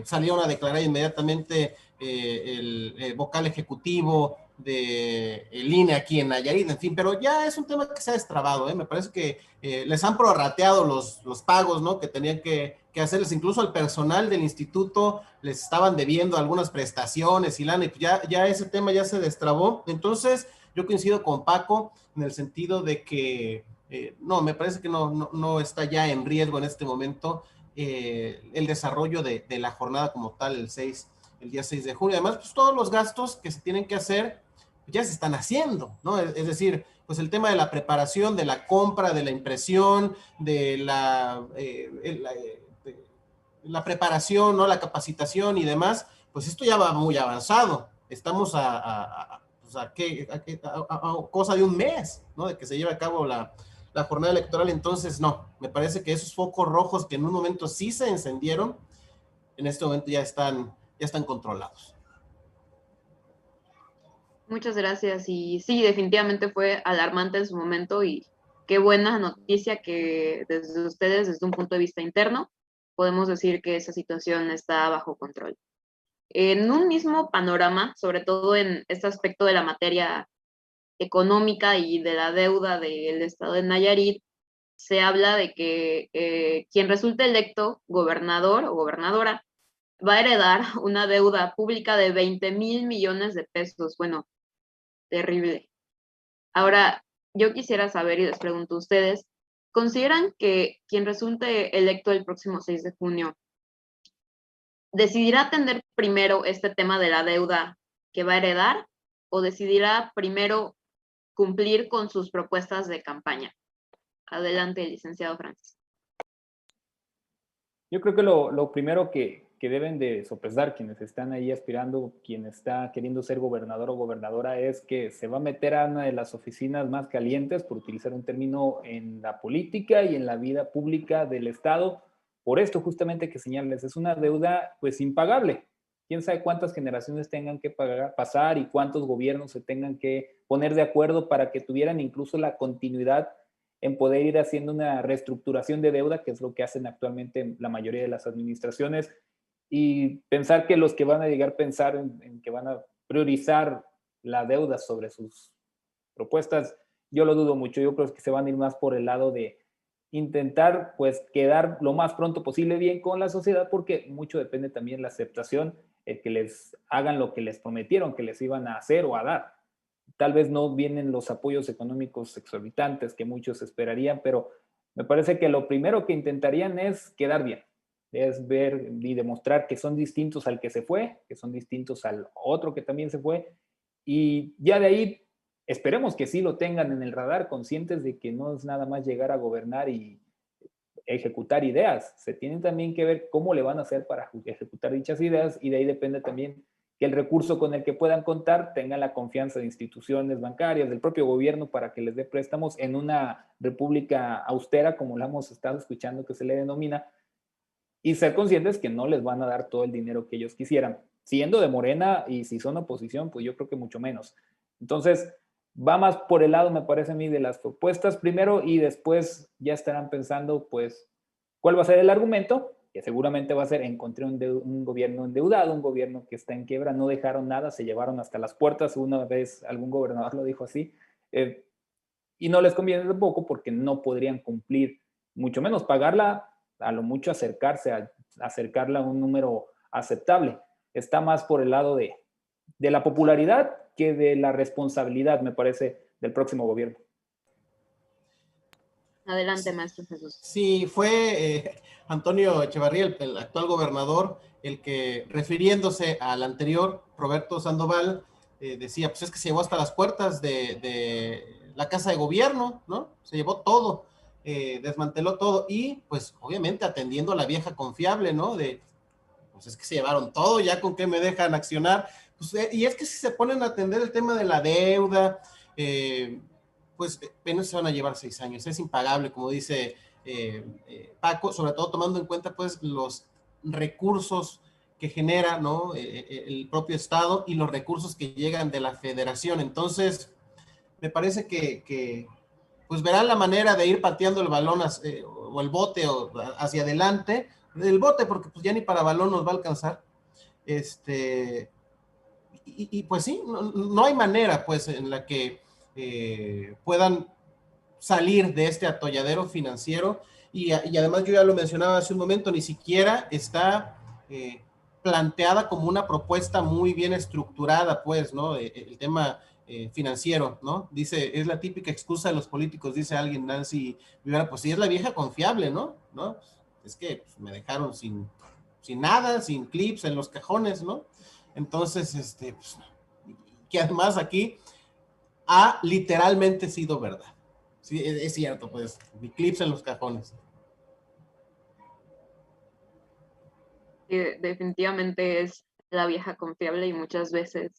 salieron a declarar inmediatamente el vocal ejecutivo de el INE aquí en Nayarit, en fin, pero ya es un tema que se ha destrabado, me parece que les han prorrateado los pagos, ¿no? Que tenían que hacerles, incluso al personal del instituto les estaban debiendo algunas prestaciones y ya ese tema ya se destrabó. Entonces yo coincido con Paco en el sentido de que no, me parece que no está ya en riesgo en este momento el desarrollo de la jornada como tal el día 6 de junio. Además, pues todos los gastos que se tienen que hacer ya se están haciendo, ¿no? Es decir, pues el tema de la preparación, de la compra, de la impresión, de la preparación, ¿no? La capacitación y demás, pues esto ya va muy avanzado. Estamos a cosa de un mes, ¿no? De que se lleve a cabo la jornada electoral. Entonces, no, me parece que esos focos rojos que en un momento sí se encendieron, en este momento ya están controlados. Muchas gracias. Y sí, definitivamente fue alarmante en su momento y qué buena noticia que desde ustedes, desde un punto de vista interno, podemos decir que esa situación está bajo control. En un mismo panorama, sobre todo en este aspecto de la materia económica y de la deuda del estado de Nayarit, se habla de que quien resulte electo gobernador o gobernadora va a heredar una deuda pública de 20,000 millones de pesos. Bueno, terrible. Ahora, yo quisiera saber y les pregunto a ustedes, ¿consideran que quien resulte electo el próximo 6 de junio decidirá atender primero este tema de la deuda que va a heredar o decidirá primero cumplir con sus propuestas de campaña? Adelante, licenciado Francis. Yo creo que lo primero que deben de sopesar quienes están ahí aspirando, quien está queriendo ser gobernador o gobernadora, es que se va a meter a una de las oficinas más calientes, por utilizar un término, en la política y en la vida pública del Estado. Por esto justamente que señales, es una deuda pues impagable. Quién sabe cuántas generaciones tengan que pasar y cuántos gobiernos se tengan que poner de acuerdo para que tuvieran incluso la continuidad en poder ir haciendo una reestructuración de deuda, que es lo que hacen actualmente la mayoría de las administraciones, y pensar que los que van a llegar a pensar en que van a priorizar la deuda sobre sus propuestas, yo lo dudo mucho. Yo creo que se van a ir más por el lado de intentar pues quedar lo más pronto posible bien con la sociedad, porque mucho depende también la aceptación, el que les hagan lo que les prometieron que les iban a hacer o a dar. Tal vez no vienen los apoyos económicos exorbitantes que muchos esperarían, pero me parece que lo primero que intentarían es quedar bien, es ver y demostrar que son distintos al que se fue, que son distintos al otro que también se fue, y ya de ahí esperemos que sí lo tengan en el radar, conscientes de que no es nada más llegar a gobernar y ejecutar ideas, se tienen también que ver cómo le van a hacer para ejecutar dichas ideas, y de ahí depende también que el recurso con el que puedan contar tenga la confianza de instituciones bancarias, del propio gobierno, para que les dé préstamos en una república austera, como la hemos estado escuchando que se le denomina, y ser conscientes que no les van a dar todo el dinero que ellos quisieran. Siendo de Morena, y si son oposición, pues yo creo que mucho menos. Entonces, va más por el lado, me parece a mí, de las propuestas primero, y después ya estarán pensando, pues, cuál va a ser el argumento, que seguramente va a ser: encontré un gobierno endeudado, un gobierno que está en quiebra, no dejaron nada, se llevaron hasta las puertas. Una vez algún gobernador lo dijo así, y no les conviene tampoco, porque no podrían cumplir, mucho menos pagarla, a lo mucho acercarla a un número aceptable. Está más por el lado de la popularidad que de la responsabilidad, me parece, del próximo gobierno. Adelante, maestro Jesús. Sí, fue Antonio Echevarría, el actual gobernador, el que, refiriéndose al anterior, Roberto Sandoval, decía, pues es que se llevó hasta las puertas de la Casa de Gobierno, ¿no? Se llevó todo, desmanteló todo, y pues obviamente atendiendo a la vieja confiable, ¿no? Pues es que se llevaron todo, ya con qué me dejan accionar. Pues, y es que si se ponen a atender el tema de la deuda, pues apenas se van a llevar 6 años, es impagable, como dice Paco, sobre todo tomando en cuenta pues los recursos que genera, ¿no? El propio Estado, y los recursos que llegan de la Federación. Entonces, me parece que pues verán la manera de ir pateando el balón o el bote hacia adelante, el bote, porque pues ya ni para balón nos va a alcanzar. Y pues sí, no hay manera pues en la que puedan salir de este atolladero financiero, y además yo ya lo mencionaba hace un momento, ni siquiera está planteada como una propuesta muy bien estructurada, pues, ¿no? El tema financiero, ¿no? Dice, es la típica excusa de los políticos, dice alguien, Nancy Rivera, pues sí, es la vieja confiable, ¿no? Es que pues, me dejaron sin nada, sin clips en los cajones, ¿no? Entonces, pues, que además aquí ha literalmente sido verdad. Sí, es cierto, pues, clips en los cajones. Definitivamente es la vieja confiable, y muchas veces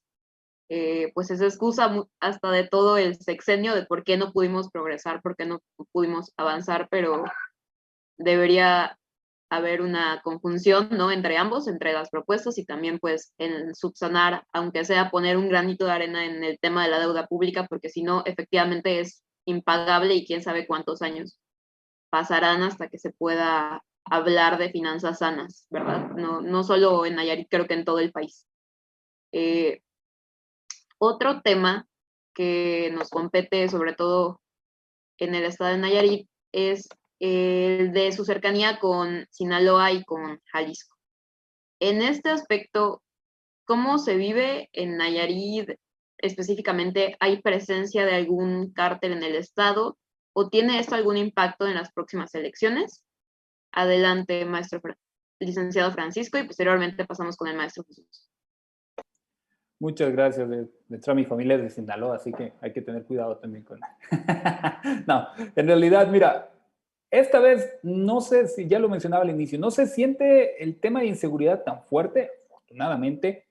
pues es excusa hasta de todo el sexenio de por qué no pudimos progresar, por qué no pudimos avanzar, pero debería haber una conjunción, ¿no? Entre ambos, entre las propuestas, y también pues en subsanar, aunque sea poner un granito de arena en el tema de la deuda pública, porque si no, efectivamente es impagable, y quién sabe cuántos años pasarán hasta que se pueda hablar de finanzas sanas, ¿verdad? No solo en Nayarit, creo que en todo el país. Otro tema que nos compete, sobre todo en el estado de Nayarit, es el de su cercanía con Sinaloa y con Jalisco. En este aspecto, ¿cómo se vive en Nayarit específicamente? ¿Hay presencia de algún cártel en el estado? ¿O tiene esto algún impacto en las próximas elecciones? Adelante, licenciado Francisco, y posteriormente pasamos con el maestro Jesús. Muchas gracias. De hecho, mi familia es de Sinaloa, así que hay que tener cuidado también con... No, en realidad, mira, esta vez, no sé si ya lo mencionaba al inicio, no se siente el tema de inseguridad tan fuerte, afortunadamente.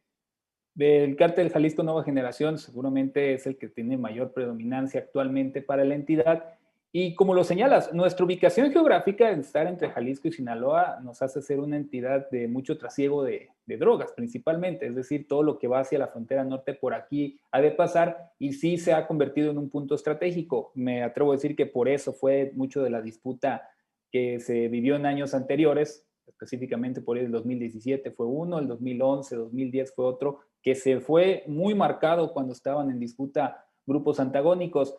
El cártel Jalisco Nueva Generación seguramente es el que tiene mayor predominancia actualmente para la entidad. Y como lo señalas, nuestra ubicación geográfica, el estar entre Jalisco y Sinaloa, nos hace ser una entidad de mucho trasiego de drogas, principalmente. Es decir, todo lo que va hacia la frontera norte por aquí ha de pasar y sí se ha convertido en un punto estratégico. Me atrevo a decir que por eso fue mucho de la disputa que se vivió en años anteriores, específicamente por el 2017 fue uno, el 2011, 2010 fue otro, que se fue muy marcado cuando estaban en disputa grupos antagónicos.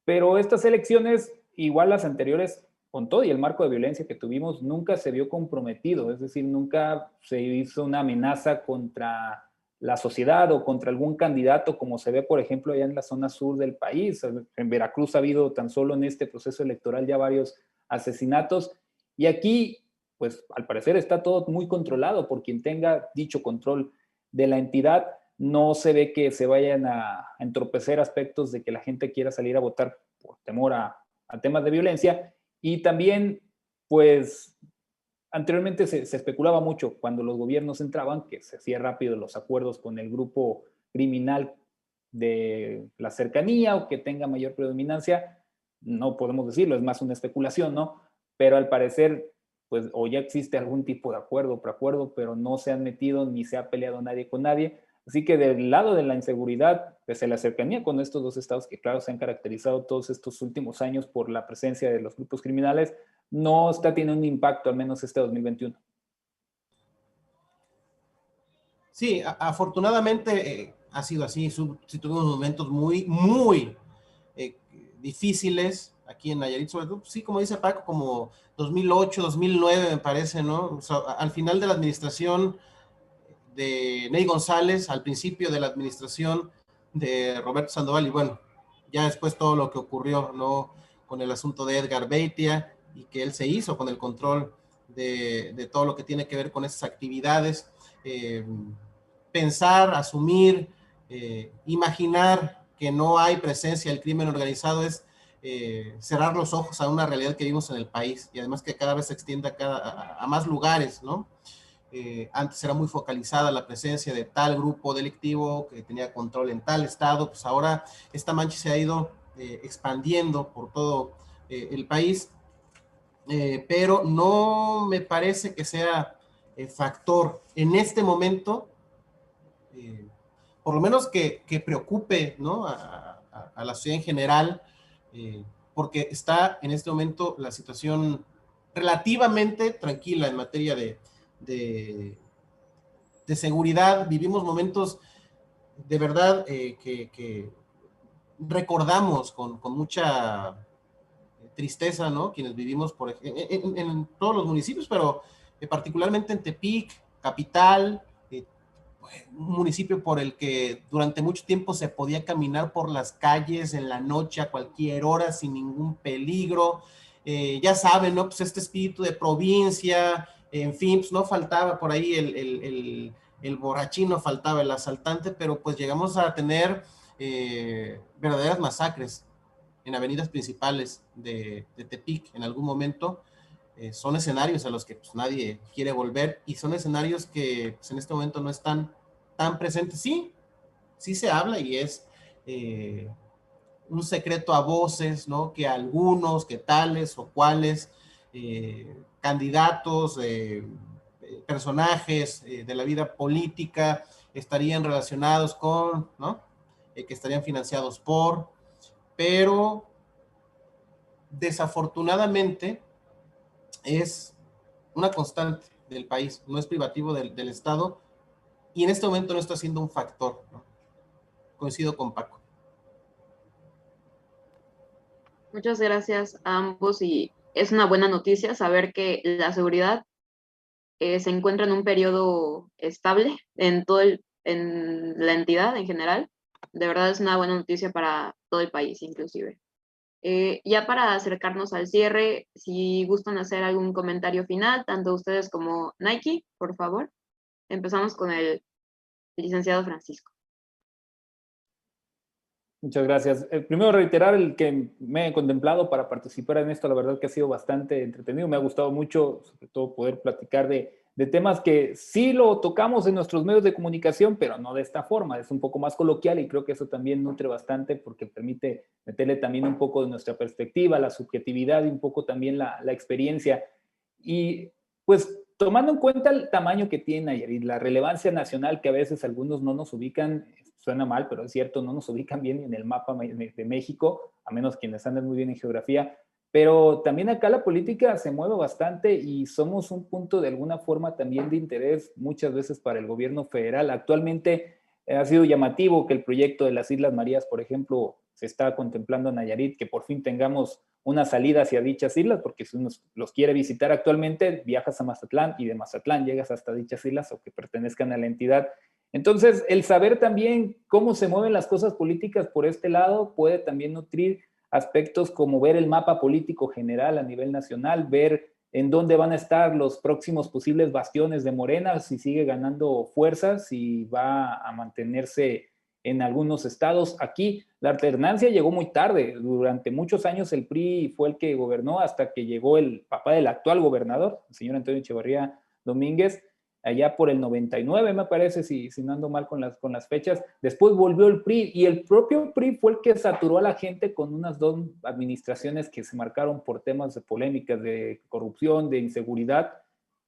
Pero estas elecciones, igual las anteriores, con todo y el marco de violencia que tuvimos, nunca se vio comprometido, es decir, nunca se hizo una amenaza contra la sociedad o contra algún candidato, como se ve, por ejemplo, allá en la zona sur del país. En Veracruz ha habido tan solo en este proceso electoral ya varios asesinatos, y aquí, pues, al parecer está todo muy controlado por quien tenga dicho control de la entidad. No se ve que se vayan a entorpecer aspectos de que la gente quiera salir a votar por temor a temas de violencia. Y también, pues, anteriormente se especulaba mucho cuando los gobiernos entraban, que se hacía rápido los acuerdos con el grupo criminal de la cercanía o que tenga mayor predominancia. No podemos decirlo, es más una especulación, ¿no? Pero al parecer, pues, o ya existe algún tipo de acuerdo o preacuerdo, pero no se han metido ni se ha peleado nadie con nadie. Así que del lado de la inseguridad, pese a la cercanía con estos dos estados que, claro, se han caracterizado todos estos últimos años por la presencia de los grupos criminales, no está teniendo un impacto, al menos este 2021. Sí, afortunadamente ha sido así. Sí tuvimos momentos muy, muy difíciles aquí en Nayarit, sobre todo, sí, como dice Paco, como 2008, 2009 me parece, ¿no? O sea, al final de la administración de Ney González, al principio de la administración de Roberto Sandoval, y bueno, ya después todo lo que ocurrió, ¿no? Con el asunto de Edgar Beitia, y que él se hizo con el control de todo lo que tiene que ver con esas actividades. Pensar, asumir, imaginar que no hay presencia del crimen organizado es cerrar los ojos a una realidad que vivimos en el país, y además que cada vez se extiende a más lugares, ¿no? Antes era muy focalizada la presencia de tal grupo delictivo que tenía control en tal estado, pues ahora esta mancha se ha ido expandiendo por todo el país, pero no me parece que sea factor en este momento, por lo menos que preocupe, ¿no? a la sociedad en general, porque está en este momento la situación relativamente tranquila en materia de seguridad. Vivimos momentos de verdad que recordamos con mucha tristeza, ¿no? Quienes vivimos en todos los municipios, pero particularmente en Tepic, capital, un municipio por el que durante mucho tiempo se podía caminar por las calles en la noche a cualquier hora sin ningún peligro. Ya saben, ¿no? Pues este espíritu de provincia, en fin, pues no faltaba por ahí el borrachín, no faltaba el asaltante, pero pues llegamos a tener verdaderas masacres en avenidas principales de Tepic en algún momento. Son escenarios a los que pues, nadie quiere volver, y son escenarios que pues, en este momento no están tan presentes. Sí, sí se habla, y es un secreto a voces, ¿no? Que algunos, que tales o cuales candidatos, personajes de la vida política estarían relacionados con, ¿no? Que estarían financiados por, pero desafortunadamente es una constante del país, no es privativo del Estado, y en este momento no está siendo un factor, ¿no? Coincido con Paco. Muchas gracias a ambos, y es una buena noticia saber que la seguridad se encuentra en un periodo estable en la entidad en general. De verdad es una buena noticia para todo el país, inclusive. Ya para acercarnos al cierre, si gustan hacer algún comentario final, tanto ustedes como Nike, por favor. Empezamos con el licenciado Francisco. Muchas gracias. Primero reiterar el que me he contemplado para participar en esto, la verdad que ha sido bastante entretenido, me ha gustado mucho, sobre todo poder platicar de temas que sí lo tocamos en nuestros medios de comunicación, pero no de esta forma, es un poco más coloquial y creo que eso también nutre bastante porque permite meterle también un poco de nuestra perspectiva, la subjetividad y un poco también la experiencia. Y pues tomando en cuenta el tamaño que tiene y la relevancia nacional que a veces algunos no nos ubican, suena mal, pero es cierto, no nos ubican bien en el mapa de México, a menos quienes andan muy bien en geografía, pero también acá la política se mueve bastante y somos un punto de alguna forma también de interés muchas veces para el gobierno federal. Actualmente ha sido llamativo que el proyecto de las Islas Marías, por ejemplo, se está contemplando en Nayarit, que por fin tengamos una salida hacia dichas islas, porque si uno los quiere visitar actualmente, viajas a Mazatlán y de Mazatlán llegas hasta dichas islas o que pertenezcan a la entidad. Entonces, el saber también cómo se mueven las cosas políticas por este lado puede también nutrir aspectos como ver el mapa político general a nivel nacional, ver en dónde van a estar los próximos posibles bastiones de Morena, si sigue ganando fuerzas, si va a mantenerse en algunos estados. Aquí la alternancia llegó muy tarde. Durante muchos años el PRI fue el que gobernó hasta que llegó el papá del actual gobernador, el señor Antonio Echeverría Domínguez, allá por el 99, me parece, si no ando mal con las fechas. Después volvió el PRI y el propio PRI fue el que saturó a la gente con unas dos administraciones que se marcaron por temas de polémicas, de corrupción, de inseguridad.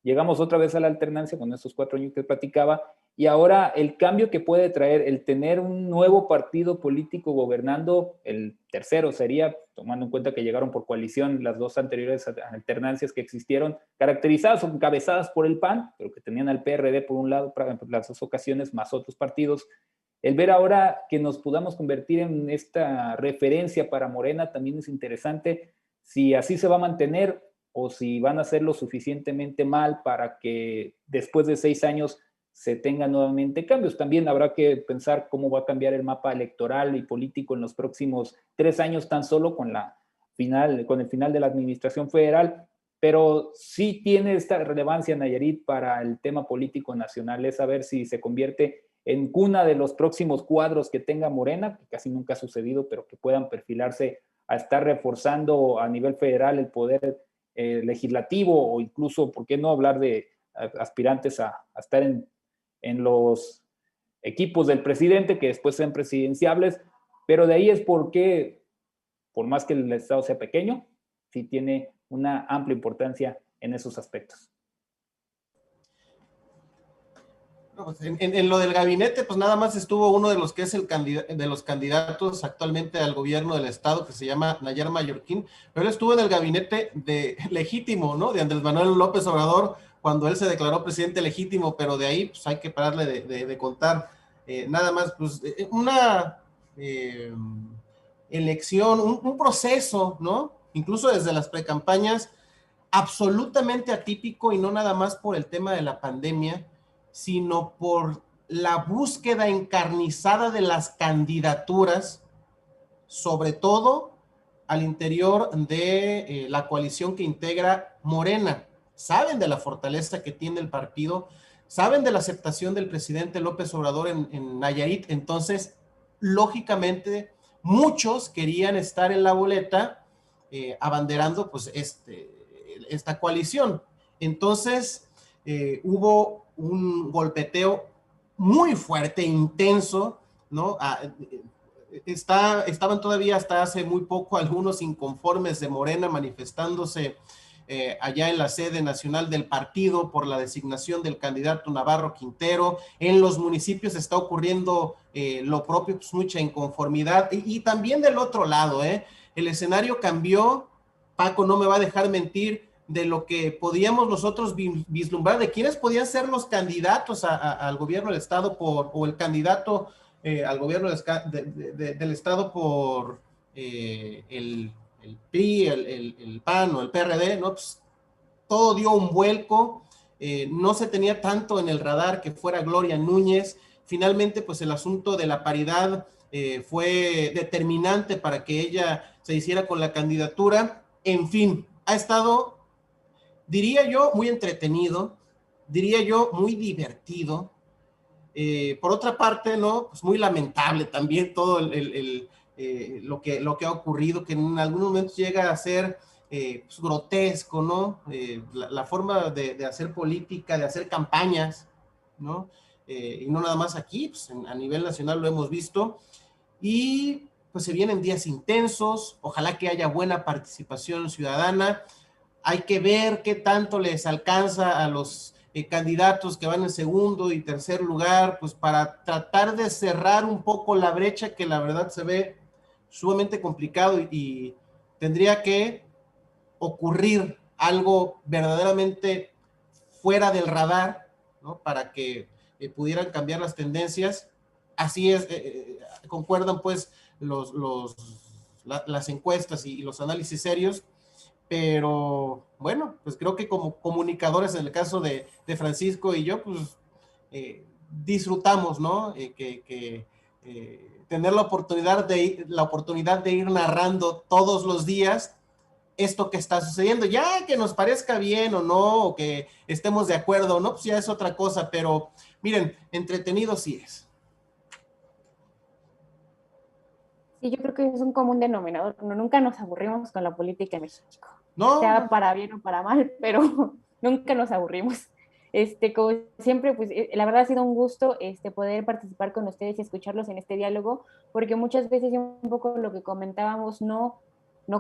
Llegamos otra vez a la alternancia con estos 4 años que platicaba y ahora el cambio que puede traer el tener un nuevo partido político gobernando, el tercero sería, tomando en cuenta que llegaron por coalición las dos anteriores alternancias que existieron, caracterizadas o encabezadas por el PAN, pero que tenían al PRD por un lado para las dos ocasiones, más otros partidos. El ver ahora que nos podamos convertir en esta referencia para Morena también es interesante. Si así se va a mantener o si van a hacer lo suficientemente mal para que después de 6 años se tengan nuevamente cambios. También habrá que pensar cómo va a cambiar el mapa electoral y político en los próximos 3 años tan solo con el final de la administración federal, pero sí tiene esta relevancia Nayarit para el tema político nacional, es saber si se convierte en cuna de los próximos cuadros que tenga Morena, que casi nunca ha sucedido, pero que puedan perfilarse a estar reforzando a nivel federal el poder legislativo o incluso, ¿por qué no hablar de aspirantes a estar en los equipos del presidente que después sean presidenciables? Pero de ahí es porque, por más que el Estado sea pequeño, sí tiene una amplia importancia en esos aspectos. En lo del gabinete, pues nada más estuvo uno de los que es de los candidatos actualmente al gobierno del estado, que se llama Nayar Mallorquín, pero él estuvo en el gabinete legítimo, ¿no? De Andrés Manuel López Obrador, cuando él se declaró presidente legítimo, pero de ahí pues hay que pararle de contar. Nada más, pues una elección, un proceso, ¿no? Incluso desde las precampañas, absolutamente atípico y no nada más por el tema de la pandemia, sino por la búsqueda encarnizada de las candidaturas, sobre todo al interior de la coalición que integra Morena. Saben de la fortaleza que tiene el partido, saben de la aceptación del presidente López Obrador en Nayarit, entonces, lógicamente, muchos querían estar en la boleta abanderando pues esta coalición. Entonces, hubo un golpeteo muy fuerte, intenso, ¿no? Estaban todavía hasta hace muy poco algunos inconformes de Morena manifestándose allá en la sede nacional del partido por la designación del candidato Navarro Quintero. En los municipios está ocurriendo lo propio, pues mucha inconformidad. Y también del otro lado, el escenario cambió. Paco no me va a dejar mentir, de lo que podíamos nosotros vislumbrar, de quiénes podían ser los candidatos al gobierno del estado o el candidato al gobierno del estado por el PRI, el PAN o el PRD, ¿no? Pues, todo dio un vuelco, no se tenía tanto en el radar que fuera Gloria Núñez. Finalmente, pues el asunto de la paridad fue determinante para que ella se hiciera con la candidatura. En fin, ha estado, diría yo, muy entretenido, diría yo, muy divertido. Por otra parte, ¿no? Pues muy lamentable también todo lo que ha ocurrido, que en algunos momentos llega a ser pues grotesco, ¿no? La forma de hacer política, de hacer campañas, ¿no? Y no nada más aquí, pues a nivel nacional lo hemos visto. Y pues se vienen días intensos, ojalá que haya buena participación ciudadana. Hay que ver qué tanto les alcanza a los candidatos que van en segundo y tercer lugar, pues para tratar de cerrar un poco la brecha que la verdad se ve sumamente complicado y tendría que ocurrir algo verdaderamente fuera del radar, ¿no? Para que pudieran cambiar las tendencias. Así es, concuerdan pues las encuestas y los análisis serios, pero bueno, pues creo que como comunicadores, en el caso de Francisco y yo, pues disfrutamos, ¿no? Tener la oportunidad de ir narrando todos los días esto que está sucediendo, ya que nos parezca bien o no, o que estemos de acuerdo o no, pues ya es otra cosa, pero miren, entretenido sí es. Sí, yo creo que es un común denominador. Nunca nos aburrimos con la política en México, No, sea para bien o para mal, pero nunca nos aburrimos. Como siempre, pues la verdad ha sido un gusto poder participar con ustedes y escucharlos en este diálogo, porque muchas veces, un poco lo que comentábamos, no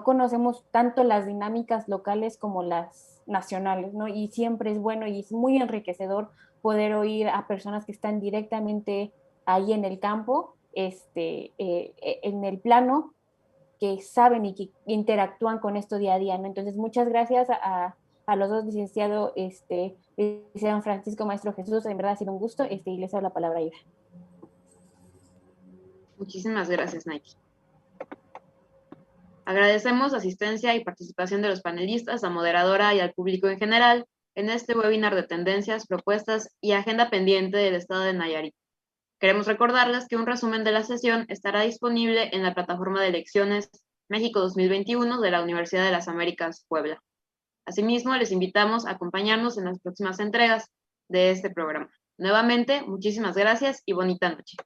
conocemos tanto las dinámicas locales como las nacionales, ¿no? Y siempre es bueno y es muy enriquecedor poder oír a personas que están directamente ahí en el campo, en el plano, que saben y que interactúan con esto día a día, ¿no? Entonces, muchas gracias a los dos, licenciado Francisco, maestro Jesús, en verdad ha sido un gusto, y les doy la palabra a Ida. Muchísimas gracias, Nike. Agradecemos la asistencia y participación de los panelistas, la moderadora y al público en general en este webinar de tendencias, propuestas y agenda pendiente del estado de Nayarit. Queremos recordarles que un resumen de la sesión estará disponible en la plataforma de elecciones México 2021 de la Universidad de las Américas, Puebla. Asimismo, les invitamos a acompañarnos en las próximas entregas de este programa. Nuevamente, muchísimas gracias y bonita noche.